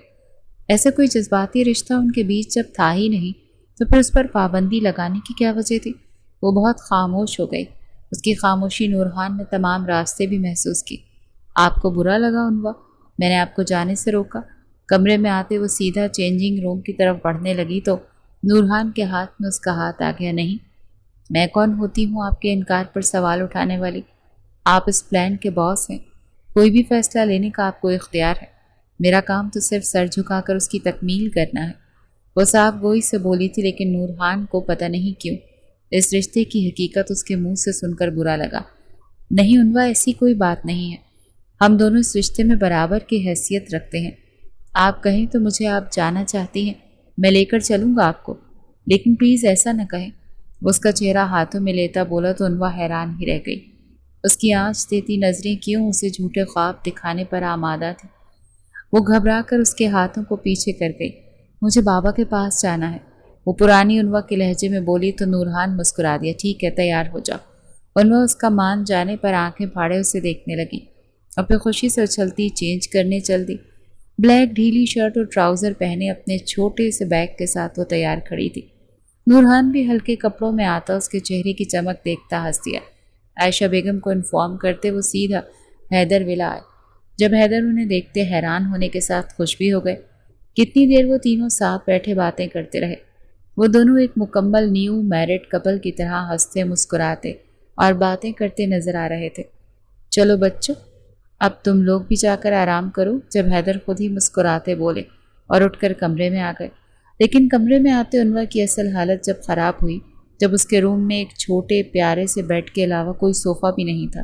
ایسا کوئی جذباتی رشتہ ان کے بیچ جب تھا ہی نہیں تو پھر اس پر پابندی لگانے کی کیا وجہ تھی؟ وہ بہت خاموش ہو گئی۔ اس کی خاموشی نورحان نے تمام راستے بھی محسوس کی۔ آپ کو برا لگا انوا؟ میں نے آپ کو جانے سے روکا؟ کمرے میں آتے وہ سیدھا چینجنگ روم کی طرف بڑھنے لگی تو نورحان کے ہاتھ میں اس کا ہاتھ آ گیا۔ نہیں، میں کون ہوتی ہوں آپ کے انکار پر سوال اٹھانے والی؟ آپ اس پلان کے باس ہیں، کوئی بھی فیصلہ لینے کا آپ کو اختیار ہے، میرا کام تو صرف سر جھکا کر اس کی تکمیل کرنا ہے۔ وہ صاف گوئی سے بولی تھی، لیکن نورحان کو پتہ نہیں کیوں اس رشتے کی حقیقت اس کے منہ سے سن کر برا لگا۔ نہیں انوا، ایسی کوئی بات نہیں ہے، ہم دونوں اس رشتے میں برابر کی حیثیت رکھتے ہیں۔ آپ کہیں تو مجھے آپ جانا چاہتی ہیں، میں لے کر چلوں گا آپ کو، لیکن پلیز ایسا نہ کہیں۔ وہ اس کا چہرہ ہاتھوں میں لیتا بولا تو انوا حیران ہی رہ گئی۔ اس کی آنچ دیتی نظریں کیوں اسے جھوٹے خواب دکھانے پر آمادہ تھیں۔ وہ گھبرا کر اس کے ہاتھوں کو پیچھے کر گئی۔ مجھے بابا کے پاس جانا ہے، وہ پرانی انوا کے لہجے میں بولی تو نورہان مسکرا دیا۔ ٹھیک ہے، تیار ہو جاؤ۔ انوا اس کا مان جانے پر آنکھیں پھاڑے اسے دیکھنے لگی اور پھر خوشی سے اچھلتی چینج کرنے چل دی۔ بلیک ڈھیلی شرٹ اور ٹراؤزر پہنے اپنے چھوٹے سے بیگ کے ساتھ وہ تیار کھڑی تھی۔ نورہان بھی ہلکے کپڑوں میں آتا اس کے چہرے کی چمک دیکھتا ہنس دیا۔ عائشہ بیگم کو انفارم کرتے وہ سیدھا حیدر ولا آئے۔ جب حیدر انہیں دیکھتے حیران ہونے کے ساتھ خوش بھی ہو گئے۔ کتنی دیر وہ تینوں ساتھ بیٹھے باتیں کرتے رہے۔ وہ دونوں ایک مکمل نیو میرڈ کپل کی طرح ہنستے مسکراتے اور باتیں کرتے نظر آ رہے تھے۔ چلو بچوں، اب تم لوگ بھی جا کر آرام کرو، جب حیدر خود ہی مسکراتے بولے اور اٹھ کر کمرے میں آ گئے۔ لیکن کمرے میں آتے انوا کی اصل حالت جب خراب ہوئی جب اس کے روم میں ایک چھوٹے پیارے سے بیڈ کے علاوہ کوئی صوفہ بھی نہیں تھا۔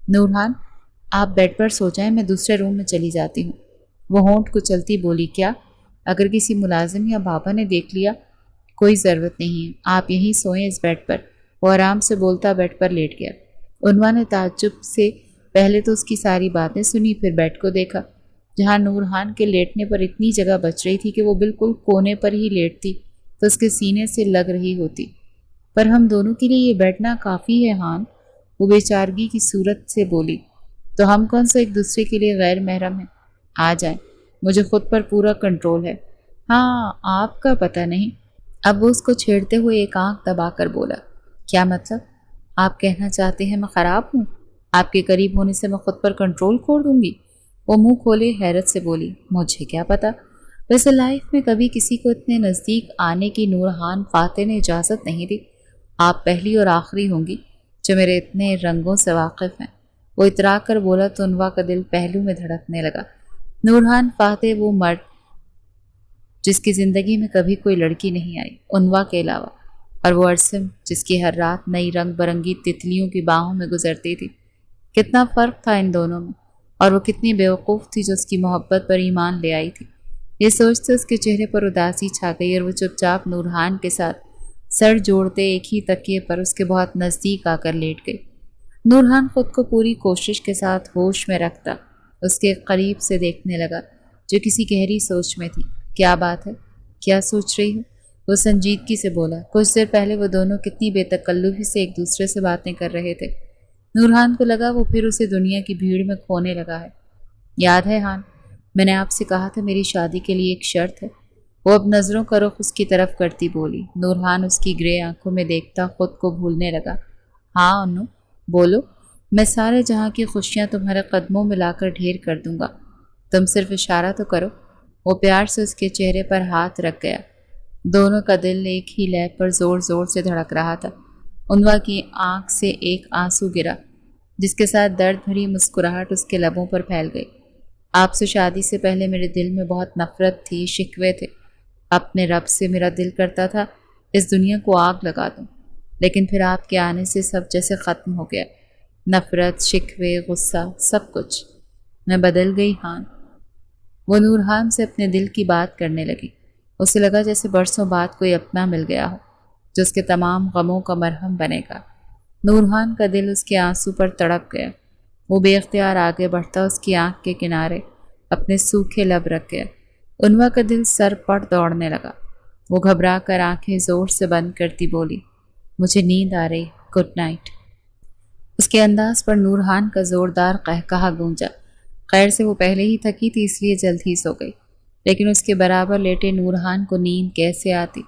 نورہان، آپ بیڈ پر سو جائیں، میں دوسرے روم میں چلی جاتی ہوں۔ وہ ہونٹ کو چلتی بولی۔ کیا؟ اگر کسی ملازم یا بابا نے دیکھ لیا؟ کوئی ضرورت نہیں ہے، آپ یہیں سوئیں اس بیڈ پر۔ وہ آرام سے بولتا بیڈ پر لیٹ گیا۔ انوا نے تعجب سے پہلے تو اس کی ساری باتیں سنی، پھر بیڈ کو دیکھا جہاں نورہان کے لیٹنے پر اتنی جگہ بچ رہی تھی کہ وہ بالکل کونے پر ہی لیٹتی تو اس کے سینے سے لگ رہی ہوتی۔ پر ہم دونوں کے لیے یہ بیٹھنا کافی ہے ہان، وہ بے چارگی کی صورت سے بولی۔ تو ہم کون سا ایک دوسرے کے لیے غیر محرم ہیں؟ آ جائیں، مجھے خود پر پورا کنٹرول ہے۔ ہاں، آپ کا پتہ نہیں۔ اب وہ اس کو چھیڑتے ہوئے ایک آنکھ دبا کر بولا۔ کیا مطلب؟ آپ کہنا چاہتے ہیں میں خراب ہوں؟ آپ کے قریب ہونے سے میں خود پر کنٹرول کھوڑ دوں گی؟ وہ منہ کھولے حیرت سے بولی۔ مجھے کیا پتا، ویسے لائف میں کبھی کسی کو اتنے نزدیک آنے کی نورہان فاتح نے اجازت نہیں دی۔ آپ پہلی اور آخری ہوں گی جو میرے اتنے رنگوں سے واقف ہیں۔ وہ اترا کر بولا تو انوا کا دل پہلو میں دھڑکنے لگا۔ نورہان فاتح وہ مرد جس کی زندگی میں کبھی کوئی لڑکی نہیں آئی انوا کے علاوہ، اور وہ ارسم جس کی ہر رات نئی رنگ برنگی تتلیوں کی باہوں میں گزرتی تھی۔ کتنا فرق تھا ان دونوں میں، اور وہ کتنی بیوقوف تھی جو اس کی محبت پر ایمان لے آئی تھی۔ یہ سوچتے اس کے چہرے پر اداسی چھا گئی اور وہ چپ چاپ نورہان کے ساتھ سر جوڑتے ایک ہی تکیے پر اس کے بہت نزدیک آ کر لیٹ گئی۔ نورہان خود کو پوری کوشش کے ساتھ ہوش میں رکھتا اس کے قریب سے دیکھنے لگا جو کسی گہری سوچ میں تھی۔ کیا بات ہے؟ کیا سوچ رہی ہو؟ وہ سنجیدگی سے بولا۔ کچھ دیر پہلے وہ دونوں کتنی بے تکلفی سے ایک دوسرے سے باتیں کر رہے تھے۔ نورہان کو لگا وہ پھر اسے دنیا کی بھیڑ میں کھونے لگا ہے۔ یاد ہے ہان، میں نے آپ سے کہا تھا میری شادی کے لیے ایک شرط ہے۔ وہ اب نظروں کا رخ اس کی طرف کرتی بولی۔ نورہان اس کی گرے آنکھوں میں دیکھتا خود کو بھولنے لگا۔ ہاں انو، بولو، میں سارے جہاں کی خوشیاں تمہارے قدموں میں لا کر ڈھیر کر دوں گا، تم صرف اشارہ تو کرو۔ وہ پیار سے اس کے چہرے پر ہاتھ رکھ گیا۔ دونوں کا دل ایک ہی لے پر زور زور سے دھڑک رہا تھا۔ انوا کی آنکھ سے ایک آنسو گرا جس کے ساتھ درد بھری مسکراہٹ اس کے لبوں پر پھیل گئی۔ آپ سے شادی سے پہلے میرے دل میں بہت نفرت تھی، شکوے تھے۔ اپنے رب سے میرا دل کرتا تھا اس دنیا کو آگ لگا دوں، لیکن پھر آپ کے آنے سے سب جیسے ختم ہو گیا۔ نفرت، شکوے، غصہ، سب کچھ۔ میں بدل گئی ہان۔ وہ نورہان سے اپنے دل کی بات کرنے لگی۔ اسے لگا جیسے برسوں بعد کوئی اپنا مل گیا ہو جو اس کے تمام غموں کا مرہم بنے گا۔ نورہان کا دل اس کے آنسو پر تڑپ گیا۔ وہ بے اختیار آگے بڑھتا اس کی آنکھ کے کنارے اپنے سوکھے لب رکھ گیا۔ انوا کا دل سر پڑ دوڑنے لگا۔ وہ گھبرا کر آنکھیں زور سے بند کرتی بولی، مجھے نیند آ رہی، گڈ نائٹ۔ اس کے انداز پر نورہان کا زوردار قہقہا گونجا۔ خیر سے وہ پہلے ہی تھکی تھی اس لیے جلد ہی سو گئی، لیکن اس کے برابر لیٹے نورہان کو نیند کیسے آتی؟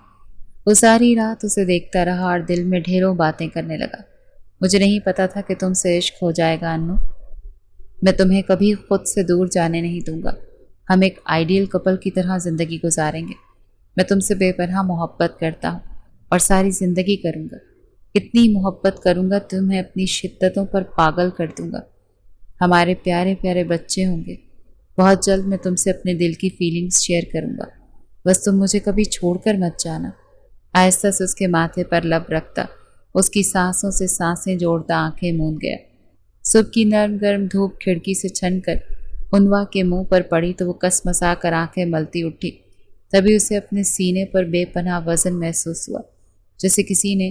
وہ ساری رات اسے دیکھتا رہا اور دل میں ڈھیروں باتیں کرنے لگا۔ مجھے نہیں پتا تھا کہ تم سے عشق ہو جائے گا انو۔ میں تمہیں کبھی خود سے دور جانے نہیں دوں گا۔ ہم ایک آئیڈیل کپل کی طرح زندگی گزاریں گے۔ میں تم سے بے پناہ محبت کرتا ہوں اور ساری زندگی کروں گا۔ اتنی محبت کروں گا تمہیں اپنی شدتوں پر پاگل کر دوں گا۔ ہمارے پیارے پیارے بچے ہوں گے۔ بہت جلد میں تم سے اپنے دل کی فیلنگز شیئر کروں گا۔ بس تم مجھے کبھی چھوڑ کر مت جانا۔ آہستہ سے اس کے ماتھے پر لب رکھتا اس کی سانسوں سے سانسیں جوڑتا آنکھیں موند گیا۔ صبح کی نرم گرم دھوپ کھڑکی سے چھن کر انوا کے منہ پر پڑی تو وہ کس مسا کر آنکھیں ملتی اٹھی۔ تبھی اسے اپنے سینے پر بے پناہ وزن محسوس ہوا، جیسے کسی نے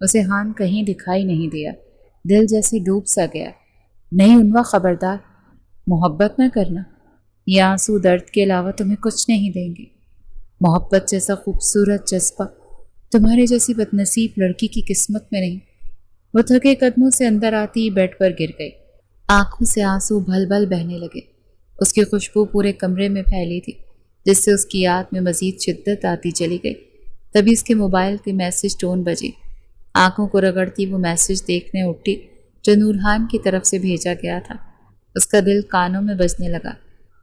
اسے ہان کہیں دکھائی نہیں دیا، دل جیسے ڈوب سا گیا۔ نہیں عنوا، خبردار، محبت نہ کرنا، یہ آنسو درد کے علاوہ تمہیں کچھ نہیں دیں گے۔ محبت جیسا خوبصورت جذبہ تمہارے جیسی بدنصیب لڑکی کی قسمت میں نہیں۔ وہ تھکے قدموں سے اندر آتی ہی بیڈ پر گر گئی، آنکھوں سے آنسو بھل بھل بہنے لگے۔ اس کی خوشبو پورے کمرے میں پھیلی تھی، جس سے اس کی یاد میں مزید شدت آتی چلی گئی۔ تبھی اس کے موبائل کے میسج ٹون بجی۔ آنکھوں کو رگڑتی وہ میسج دیکھنے اٹھی جو نورحان کی طرف سے بھیجا گیا تھا۔ اس کا دل کانوں میں بجنے لگا۔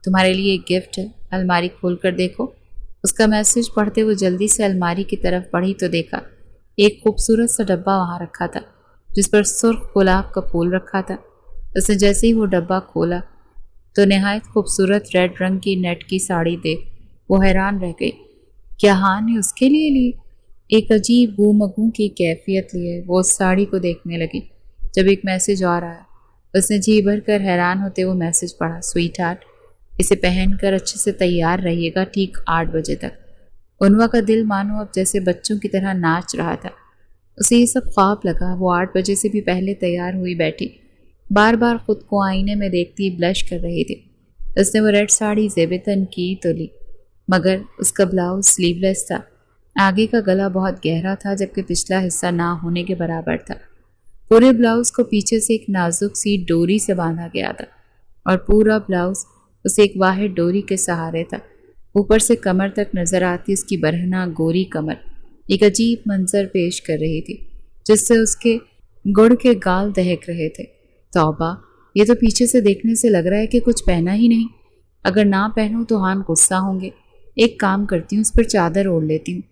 تمہارے لیے ایک گفٹ ہے، الماری کھول کر دیکھو۔ اس کا میسج پڑھتے وہ جلدی سے الماری کی طرف بڑھی تو دیکھا ایک خوبصورت سا ڈبہ وہاں رکھا تھا، جس پر سرخ گلاب کا پھول رکھا تھا۔ اس نے جیسے ہی وہ ڈبہ کھولا تو نہایت خوبصورت ریڈ رنگ کی نیٹ کی ساڑی دیکھ وہ حیران رہ گئی۔ کیا ہان نے اس کے لیے لی؟ ایک عجیب گو مگو کی کیفیت لیے وہ اس ساڑی کو دیکھنے لگی جب ایک میسج اور آیا۔ اس نے جی بھر کر حیران ہوتے وہ میسج پڑھا، سویٹ ہارٹ، اسے پہن کر اچھے سے تیار رہیے گا ٹھیک 8 بجے تک۔ عنوا کا دل مانو اب جیسے بچوں کی طرح ناچ رہا تھا۔ اسے یہ سب خواب لگا۔ وہ 8 بجے سے بھی پہلے تیار ہوئی بیٹھی، بار بار خود کو آئینے میں دیکھتی بلش کر رہی تھی۔ اس نے وہ ریڈ ساڑی زیب تن کی تو لی، مگر اس کا بلاؤز سلیو لیس تھا۔ آگے کا گلا بہت گہرا تھا جبکہ پچھلا حصہ نہ ہونے کے برابر تھا۔ پورے بلاؤز کو پیچھے سے ایک نازک سی ڈوری سے باندھا گیا تھا اور پورا بلاؤز اسے ایک واحد ڈوری کے سہارے تھا۔ اوپر سے کمر تک نظر آتی اس کی برہنہ گوری کمر ایک عجیب منظر پیش کر رہی تھی، جس سے اس کے گڑ کے گال دہک رہے تھے۔ توبہ، یہ تو پیچھے سے دیکھنے سے لگ رہا ہے کہ کچھ پہنا ہی نہیں۔ اگر نہ پہنوں تو ہان غصہ ہوں گے۔ ایک کام کرتی ہوں، اس پر چادر اوڑھ لیتی ہوں۔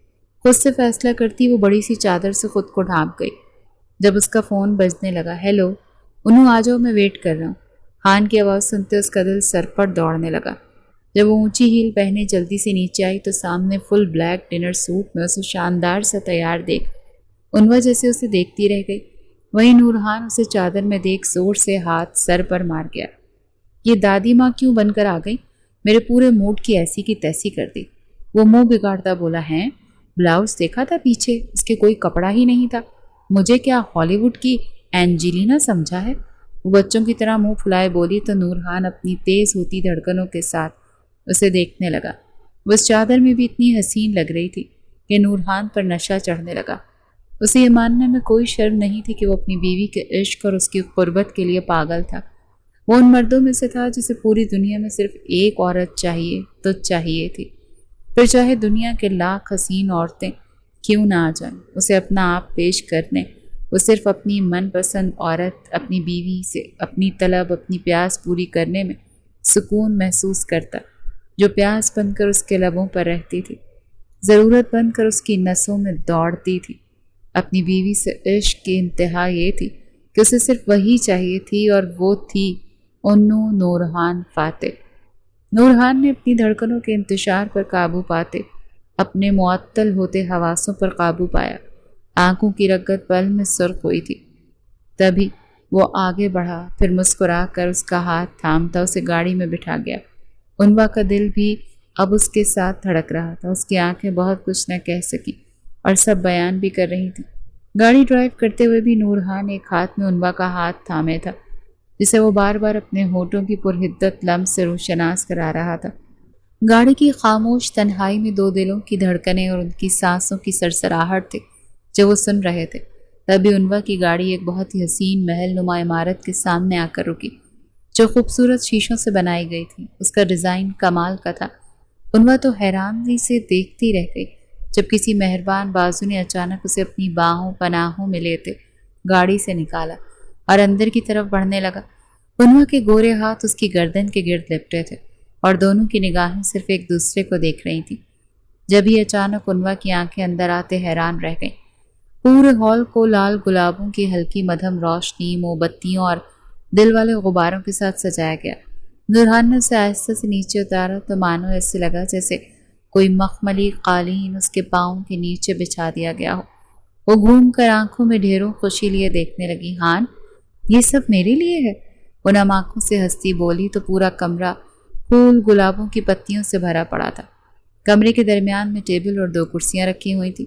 خود سے فیصلہ کرتی وہ بڑی سی چادر سے خود کو ڈھانپ گئی۔ جب اس کا فون بجنے لگا، ہیلو انو، آ جاؤ، میں ویٹ کر رہا ہوں۔ ہان کی آواز سنتے اس کا دل سر پر دوڑنے لگا۔ جب وہ اونچی ہیل پہنے جلدی سے نیچے آئی تو سامنے فل بلیک ڈنر سوٹ میں اسے شاندار سا تیار دیکھ عنوا جیسے اسے دیکھتی رہ گئی۔ وہیں نورحان اسے چادر میں دیکھ زور سے ہاتھ سر پر مار گیا۔ یہ دادی ماں کیوں بن کر آ گئی؟ میرے پورے موڈ کی ایسی کی تیسی کر دی۔ وہ منہ بگاڑتا بولا، ہیں بلاؤز دیکھا تھا پیچھے، اس کے کوئی کپڑا ہی نہیں تھا۔ مجھے کیا ہالی ووڈ کی اینجلینا سمجھا ہے؟ وہ بچوں کی طرح منہ پھلائے بولی تو نورحان اپنی تیز ہوتی دھڑکنوں کے ساتھ اسے دیکھنے لگا۔ وہ اس چادر میں بھی اتنی حسین لگ رہی تھی کہ نورحان پر نشہ چڑھنے لگا۔ اسے یہ ماننے میں کوئی شرم نہیں تھی کہ وہ اپنی بیوی کے عشق اور اس کی قربت کے لیے پاگل تھا۔ وہ ان مردوں میں سے تھا جسے پوری دنیا میں صرف ایک عورت چاہیے تو چاہیے تھی، پھر چاہے دنیا کے لاکھ حسین عورتیں کیوں نہ آ جائیں اسے اپنا آپ پیش کرنے۔ وہ صرف اپنی من پسند عورت، اپنی بیوی سے اپنی طلب، اپنی پیاس پوری کرنے میں سکون محسوس کرتا، جو پیاس بن کر اس کے لبوں پر رہتی تھی، ضرورت بن کر اس کی نسوں میں دوڑتی تھی۔ اپنی بیوی سے عشق کی انتہا یہ تھی کہ اسے صرف وہی چاہیے تھی، اور وہ تھی انو نورحان فاتح۔ نورحان نے اپنی دھڑکنوں کے انتشار پر قابو پاتے اپنے معطل ہوتے حواسوں پر قابو پایا۔ آنکھوں کی رگت پل میں سرخ ہوئی تھی۔ تبھی وہ آگے بڑھا، پھر مسکرا کر اس کا ہاتھ تھامتا اسے گاڑی میں بٹھا گیا۔ عنوا کا دل بھی اب اس کے ساتھ دھڑک رہا تھا۔ اس کی آنکھیں بہت کچھ نہ کہہ سکی اور سب بیان بھی کر رہی تھی۔ گاڑی ڈرائیو کرتے ہوئے بھی نورحان ایک ہاتھ میں عنوا کا ہاتھ تھامے تھا، جسے وہ بار بار اپنے ہونٹوں کی پرحدت لمس سے روشناس کرا رہا تھا۔ گاڑی کی خاموش تنہائی میں دو دلوں کی دھڑکنیں اور ان کی سانسوں کی سرسراہٹ تھی جو وہ سن رہے تھے۔ تبھی عنوا کی گاڑی ایک بہت ہی حسین محل نما عمارت کے سامنے آ کر رکی، جو خوبصورت شیشوں سے بنائی گئی تھی۔ اس کا ڈیزائن کمال کا تھا۔ عنوا تو حیرانی سے دیکھتی رہ گئی جب کسی مہربان بازو نے اچانک اسے اپنی باہوں پناہوں میں لیتے گاڑی سے نکالا اور اندر کی طرف بڑھنے لگا۔ عنوا کے گورے ہاتھ اس کی گردن کے گرد لپٹے تھے اور دونوں کی نگاہیں صرف ایک دوسرے کو دیکھ رہی تھیں۔ جب ہی اچانک عنوا کی آنکھیں اندر آتے حیران رہ گئیں۔ پورے ہال کو لال گلابوں کی ہلکی مدھم روشنی، موم بتیوں اور دل والے غباروں کے ساتھ سجایا گیا۔ نورحان نے اسے آہستہ سے نیچے اتارا تو مانو ایسے لگا جیسے کوئی مخملی قالین اس کے پاؤں کے نیچے بچھا دیا گیا ہو۔ وہ گھوم کر آنکھوں میں ڈھیروں خوشی لیے دیکھنے لگی۔ ہان، یہ سب میرے لیے ہے؟ وہ نم آنکھوں سے ہنستی بولی تو پورا کمرہ پھول گلابوں کی پتیوں سے بھرا پڑا تھا۔ کمرے کے درمیان میں ٹیبل اور 2 کرسیاں رکھی ہوئی تھیں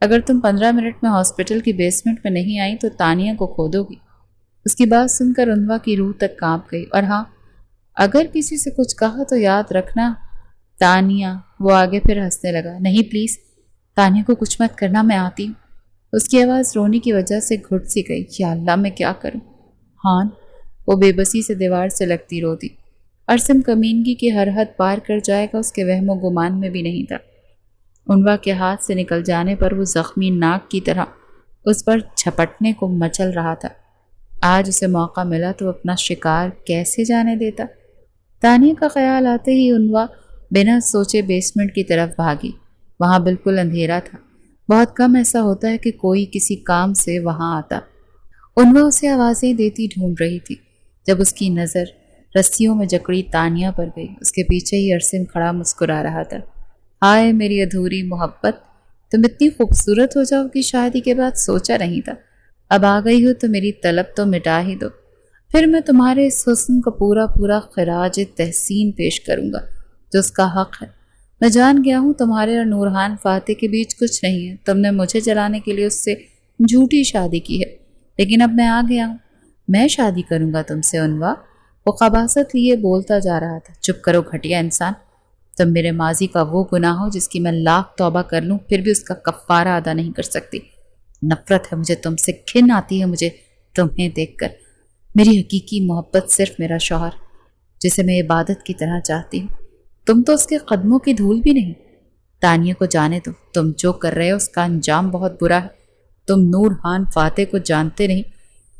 اگر تم 15 منٹ میں ہاسپٹل کی بیسمنٹ میں نہیں آئی تو تانیہ کو کھو دو گی۔ اس کی بات سن کر انوا کی روح تک کانپ گئی۔ اور ہاں، اگر کسی سے کچھ کہا تو یاد رکھنا تانیہ۔ وہ آگے پھر ہنسنے لگا۔ نہیں پلیز، تانیہ کو کچھ مت کرنا، میں آتی ہوں۔ اس کی آواز رونے کی وجہ سے گھٹ سی گئی۔ یا اللہ، میں کیا کروں؟ ہان، وہ بے بسی سے دیوار سے لگتی روتی۔ ارسم کمینگی کی ہر حد پار کر جائے گا اس کے وہم و گمان میں بھی نہیں تھا۔ انوا کے ہاتھ سے نکل جانے پر وہ زخمی ناک کی طرح اس پر جھپٹنے کو مچل رہا تھا۔ آج اسے موقع ملا تو اپنا شکار کیسے جانے دیتا؟ تانیہ کا خیال آتے ہی انوا بنا سوچے بیسمنٹ کی طرف بھاگی۔ وہاں بالکل اندھیرا تھا۔ بہت کم ایسا ہوتا ہے کہ کوئی کسی کام سے وہاں آتا۔ انوا اسے آوازیں دیتی ڈھونڈ رہی تھی جب اس کی نظر رسیوں میں جکڑی تانیہ پر گئی۔ اس کے پیچھے ہی ارسم کھڑا مسکرا رہا تھا۔ ہائے میری ادھوری محبت، تم اتنی خوبصورت ہو جاؤ کہ شادی کے بعد سوچا نہیں تھا۔ اب آ گئی ہو تو میری طلب تو مٹا ہی دو، پھر میں تمہارے اس حسن کا پورا خراج تحسین پیش کروں گا جو اس کا حق ہے۔ میں جان گیا ہوں تمہارے اور نورہان فاتح کے بیچ کچھ نہیں ہے۔ تم نے مجھے جلانے کے لیے اس سے جھوٹی شادی کی ہے، لیکن اب میں آ گیا ہوں، میں شادی کروں گا تم سے انوا۔ وہ خباثت لیے بولتا جا رہا تھا۔ چپ کرو گھٹیا انسان، تم میرے ماضی کا وہ گناہ ہو جس کی میں لاکھ توبہ کر لوں پھر بھی اس کا کفارہ ادا نہیں کر سکتی۔ نفرت ہے مجھے تم سے، گھن آتی ہے مجھے تمہیں دیکھ کر۔ میری حقیقی محبت صرف میرا شوہر، جسے میں عبادت کی طرح چاہتی ہوں۔ تم تو اس کے قدموں کی دھول بھی نہیں۔ تانیہ کو جانے دو، تم جو کر رہے ہو اس کا انجام بہت برا ہے۔ تم نورہان فاتح کو جانتے نہیں،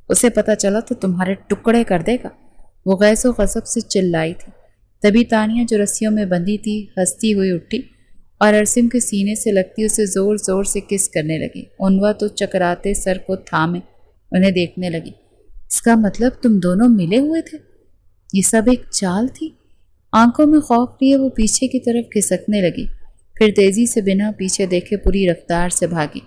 اسے پتہ چلا تو تمہارے ٹکڑے کر دے گا۔ وہ غیظ و غضب سے چلائی تھی۔ تبھی تانیہ جو رسیوں میں بندھی تھی ہنستی ہوئی اٹھی اور ارسم کے سینے سے لگتی اسے زور زور سے کس کرنے لگی۔ انوا تو چکراتے سر کو تھامے انہیں دیکھنے لگی۔ اس کا مطلب تم دونوں ملے ہوئے تھے؟ یہ سب ایک چال تھی؟ آنکھوں میں خوف لیے وہ پیچھے کی طرف کھسکنے لگی، پھر تیزی سے بنا پیچھے دیکھے پوری رفتار سے بھاگی۔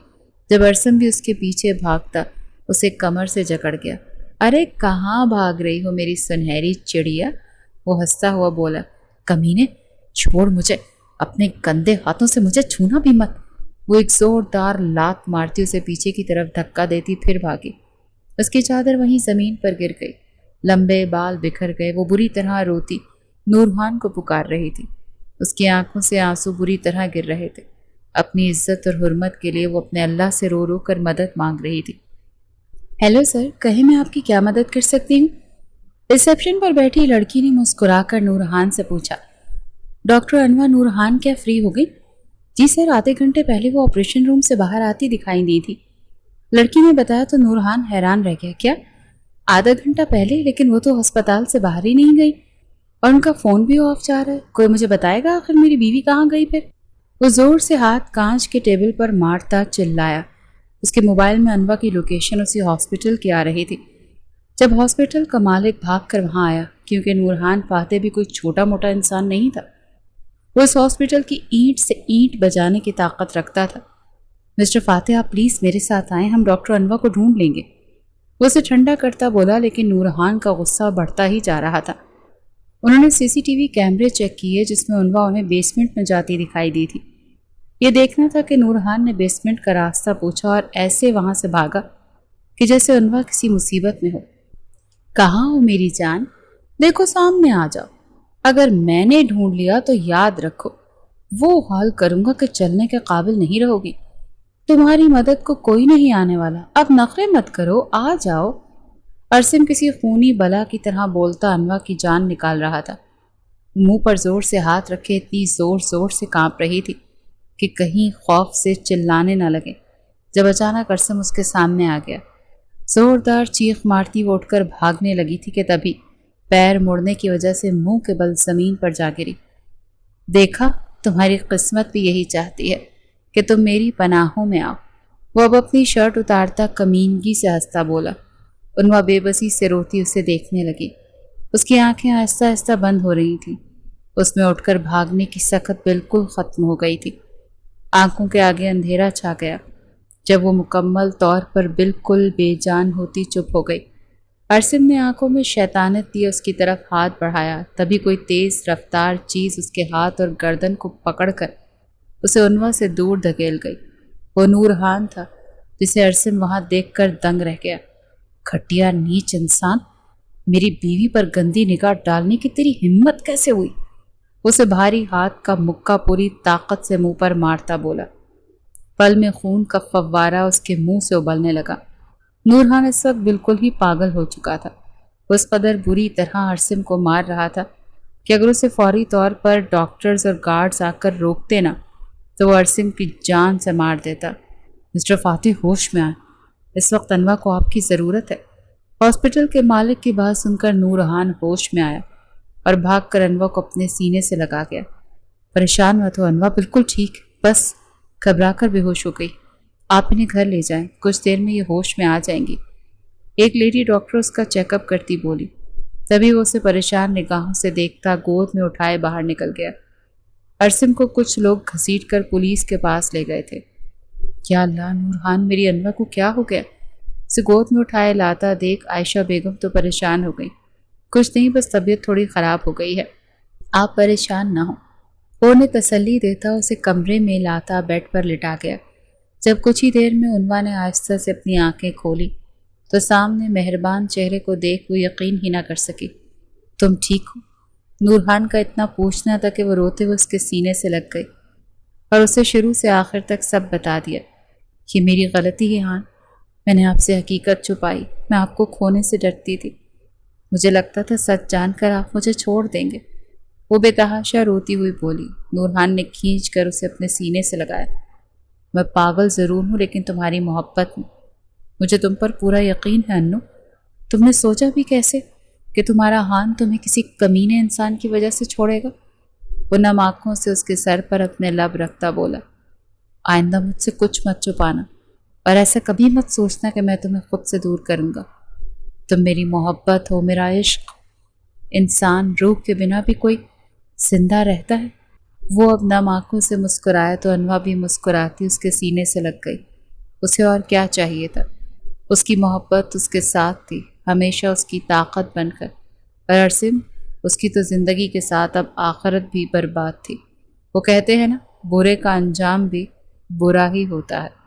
جب ارسم بھی اس کے پیچھے بھاگتا اسے کمر سے جکڑ گیا۔ ارے کہاں بھاگ رہی ہو میری سنہری چڑیا؟ وہ ہنستا ہوا بولا۔ کمینے، چھوڑ مجھے، اپنے گندے ہاتھوں سے مجھے چھونا بھی مت۔ وہ ایک زوردار لات مارتی اسے پیچھے کی طرف دھکا دیتی پھر بھاگی۔ اس کی چادر وہیں زمین پر گر گئی، لمبے بال بکھر گئے۔ وہ بری طرح روتی نورہان کو پکار رہی تھی۔ اس کی آنکھوں سے آنسو بری طرح گر رہے تھے۔ اپنی عزت اور حرمت کے لیے وہ اپنے اللہ سے رو رو کر مدد مانگ رہی تھی۔ ہیلو سر، کہیں میں آپ کی کیا مدد کر سکتی ہوں؟ ریسیپشن پر بیٹھی لڑکی نے مسکرا کر نورہان سے پوچھا۔ ڈاکٹر انوا نورہان کیا فری ہو گئی؟ جی سر، آدھے گھنٹے پہلے وہ آپریشن روم سے باہر آتی دکھائی دی تھی، لڑکی نے بتایا تو نورہان حیران رہ گیا۔ کیا آدھا گھنٹہ پہلے؟ لیکن وہ تو ہسپتال سے باہر ہی نہیں گئی اور ان کا فون بھی آف جا رہا ہے۔ کوئی مجھے بتائے گا آخر میری بیوی کہاں گئی پھر؟ وہ زور سے ہاتھ کانچ کے ٹیبل پر مارتا چلایا۔ اس کے موبائل میں انوا کی لوکیشن اسی ہاسپٹل کی آ رہی تھی۔ جب ہاسپٹل کا مالک بھاگ کر وہاں آیا، کیونکہ نورہان فاتح بھی کوئی چھوٹا موٹا انسان نہیں تھا، وہ اس ہاسپٹل کی اینٹ سے اینٹ بجانے کی طاقت رکھتا تھا۔ مسٹر فاتح، آپ پلیز میرے ساتھ آئیں، ہم ڈاکٹر انوا کو ڈھونڈ لیں گے۔ وہ اسے ٹھنڈا کرتا بولا، لیکن نورہان کا غصہ بڑھتا ہی جا رہا تھا۔ انہوں نے CCTV کیمرے چیک کیے جس میں انوا انہیں بیسمنٹ میں جاتی دکھائی دی تھی۔ یہ دیکھنا تھا کہ نورہان نے بیسمنٹ کا راستہ پوچھا اور ایسے وہاں سے بھاگا کہ جیسے انوا کسی مصیبت میں ہو۔ کہاں ہو میری جان؟ دیکھو سامنے آ جاؤ۔ اگر میں نے ڈھونڈ لیا تو یاد رکھو وہ حال کروں گا کہ چلنے کے قابل نہیں رہو گی۔ تمہاری مدد کو کوئی نہیں آنے والا۔ اب نخرے مت کرو، آ جاؤ۔ ارسم کسی خونی بلا کی طرح بولتا انوا کی جان نکال رہا تھا۔ منہ پر زور سے ہاتھ رکھے اتنی زور زور سے کانپ رہی تھی کہ کہیں خوف سے چلانے نہ لگے۔ جب اچانک ارسم اس کے سامنے آ گیا، زوردار چیخ مارتی وہ اٹھ کر بھاگنے لگی تھی کہ تبھی پیر مڑنے کی وجہ سے منہ کے بل زمین پر جا گری۔ دیکھا، تمہاری قسمت بھی یہی چاہتی ہے کہ تم میری پناہوں میں آؤ۔ وہ اب اپنی شرٹ اتارتا کمینگی سے ہنستا بولا۔ انوا بے بسی سے روتی اسے دیکھنے لگی۔ اس کی آنکھیں آہستہ آہستہ بند ہو رہی تھیں۔ اس میں اٹھ کر بھاگنے کی سخت بالکل ختم ہو گئی تھی۔ آنکھوں کے آگے اندھیرا چھا گیا جب وہ مکمل طور پر بالکل بے جان ہوتی چپ ہو گئی۔ ارسم نے آنکھوں میں شیطانت لیے اس کی طرف ہاتھ بڑھایا، تبھی کوئی تیز رفتار چیز اس کے ہاتھ اور گردن کو پکڑ کر اسے انوا سے دور دھکیل گئی۔ وہ نورحان تھا جسے عرصم وہاں دیکھ کر دنگ رہ گیا۔ گھٹیا نیچ انسان، میری بیوی پر گندی نگاہ ڈالنے کی تیری ہمت کیسے ہوئی؟ اسے بھاری ہاتھ کا مکہ پوری طاقت سے منہ پر مارتا بولا۔ پل میں خون کا فوارہ اس کے منہ سے ابلنے لگا۔ نورحان اس وقت بالکل ہی پاگل ہو چکا تھا۔ وہ اس قدر بری طرح عرصم کو مار رہا تھا کہ اگر اسے فوری طور پر ڈاکٹرز اور گارڈز آ کر روکتے نا تو وہ عرصم کی جان سے مار دیتا۔ مسٹر فاتح، ہوش میں آئیں، اس وقت انواع کو آپ کی ضرورت ہے۔ ہاسپٹل کے مالک کی بات سن کر نورحان ہوش میں آیا اور بھاگ کر انواع کو اپنے سینے سے لگا گیا۔ پریشان مت ہو انواع، بالکل ٹھیک، بس گھبرا کر بے ہوش ہو گئی۔ آپ انہیں گھر لے جائیں، کچھ دیر میں یہ ہوش میں آ جائیں گی۔ ایک لیڈی ڈاکٹر اس کا چیک اپ کرتی بولی۔ تبھی وہ اسے پریشان نگاہوں سے دیکھتا گود میں اٹھائے باہر نکل گیا۔ عرصم کو کچھ لوگ گھسیٹ کر پولیس کے پاس لے گئے تھے۔ یا اللہ نورحان، میری انواع کو کیا ہو گیا؟ اسے گود میں اٹھائے لاتا دیکھ عائشہ بیگم تو پریشان ہو گئی۔ کچھ نہیں، بس طبیعت تھوڑی خراب ہو گئی ہے، آپ پریشان نہ ہوں۔ وہ انہیں تسلی دیتا اسے کمرے میں لاتا بیڈ پر لٹا گیا۔ جب کچھ ہی دیر میں انواع نے آہستہ سے اپنی آنکھیں کھولی تو سامنے مہربان چہرے کو دیکھ وہ یقین ہی نہ کر سکی۔ تم ٹھیک ہو؟ نورحان کا اتنا پوچھنا تھا کہ وہ روتے ہوئے اس کے سینے سے لگ گئی اور اسے شروع سے آخر تک سب بتا دیا۔ یہ میری غلطی ہے ہان، میں نے آپ سے حقیقت چھپائی، میں آپ کو کھونے سے ڈرتی تھی، مجھے لگتا تھا سچ جان کر آپ مجھے چھوڑ دیں گے، وہ بے تحاشا روتی ہوئی بولی۔ نورحان نے کھینچ کر اسے اپنے سینے سے لگایا۔ میں پاگل ضرور ہوں لیکن تمہاری محبت میں مجھے تم پر پورا یقین ہے انو۔ تم نے سوچا بھی کیسے کہ تمہارا ہان تمہیں کسی کمینے انسان کی وجہ سے چھوڑے گا؟ وہ نم آنکھوں سے اس کے سر پر اپنے لب رکھتا بولا، آئندہ مجھ سے کچھ مت چھپانا اور ایسا کبھی مت سوچنا کہ میں تمہیں خود سے دور کروں گا۔ تم میری محبت ہو، میرا عشق۔ انسان روح کے بنا بھی کوئی زندہ رہتا ہے۔ وہ اب نم آنکھوں سے مسکرایا تو انواع بھی مسکراتی اس کے سینے سے لگ گئی۔ اسے اور کیا چاہیے تھا؟ اس کی محبت اس کے ساتھ تھی، ہمیشہ اس کی طاقت بن کر، اور عرصم اس کی تو زندگی کے ساتھ اب آخرت بھی برباد تھی۔ وہ کہتے ہیں نا، برے کا انجام بھی برا ہی ہوتا ہے۔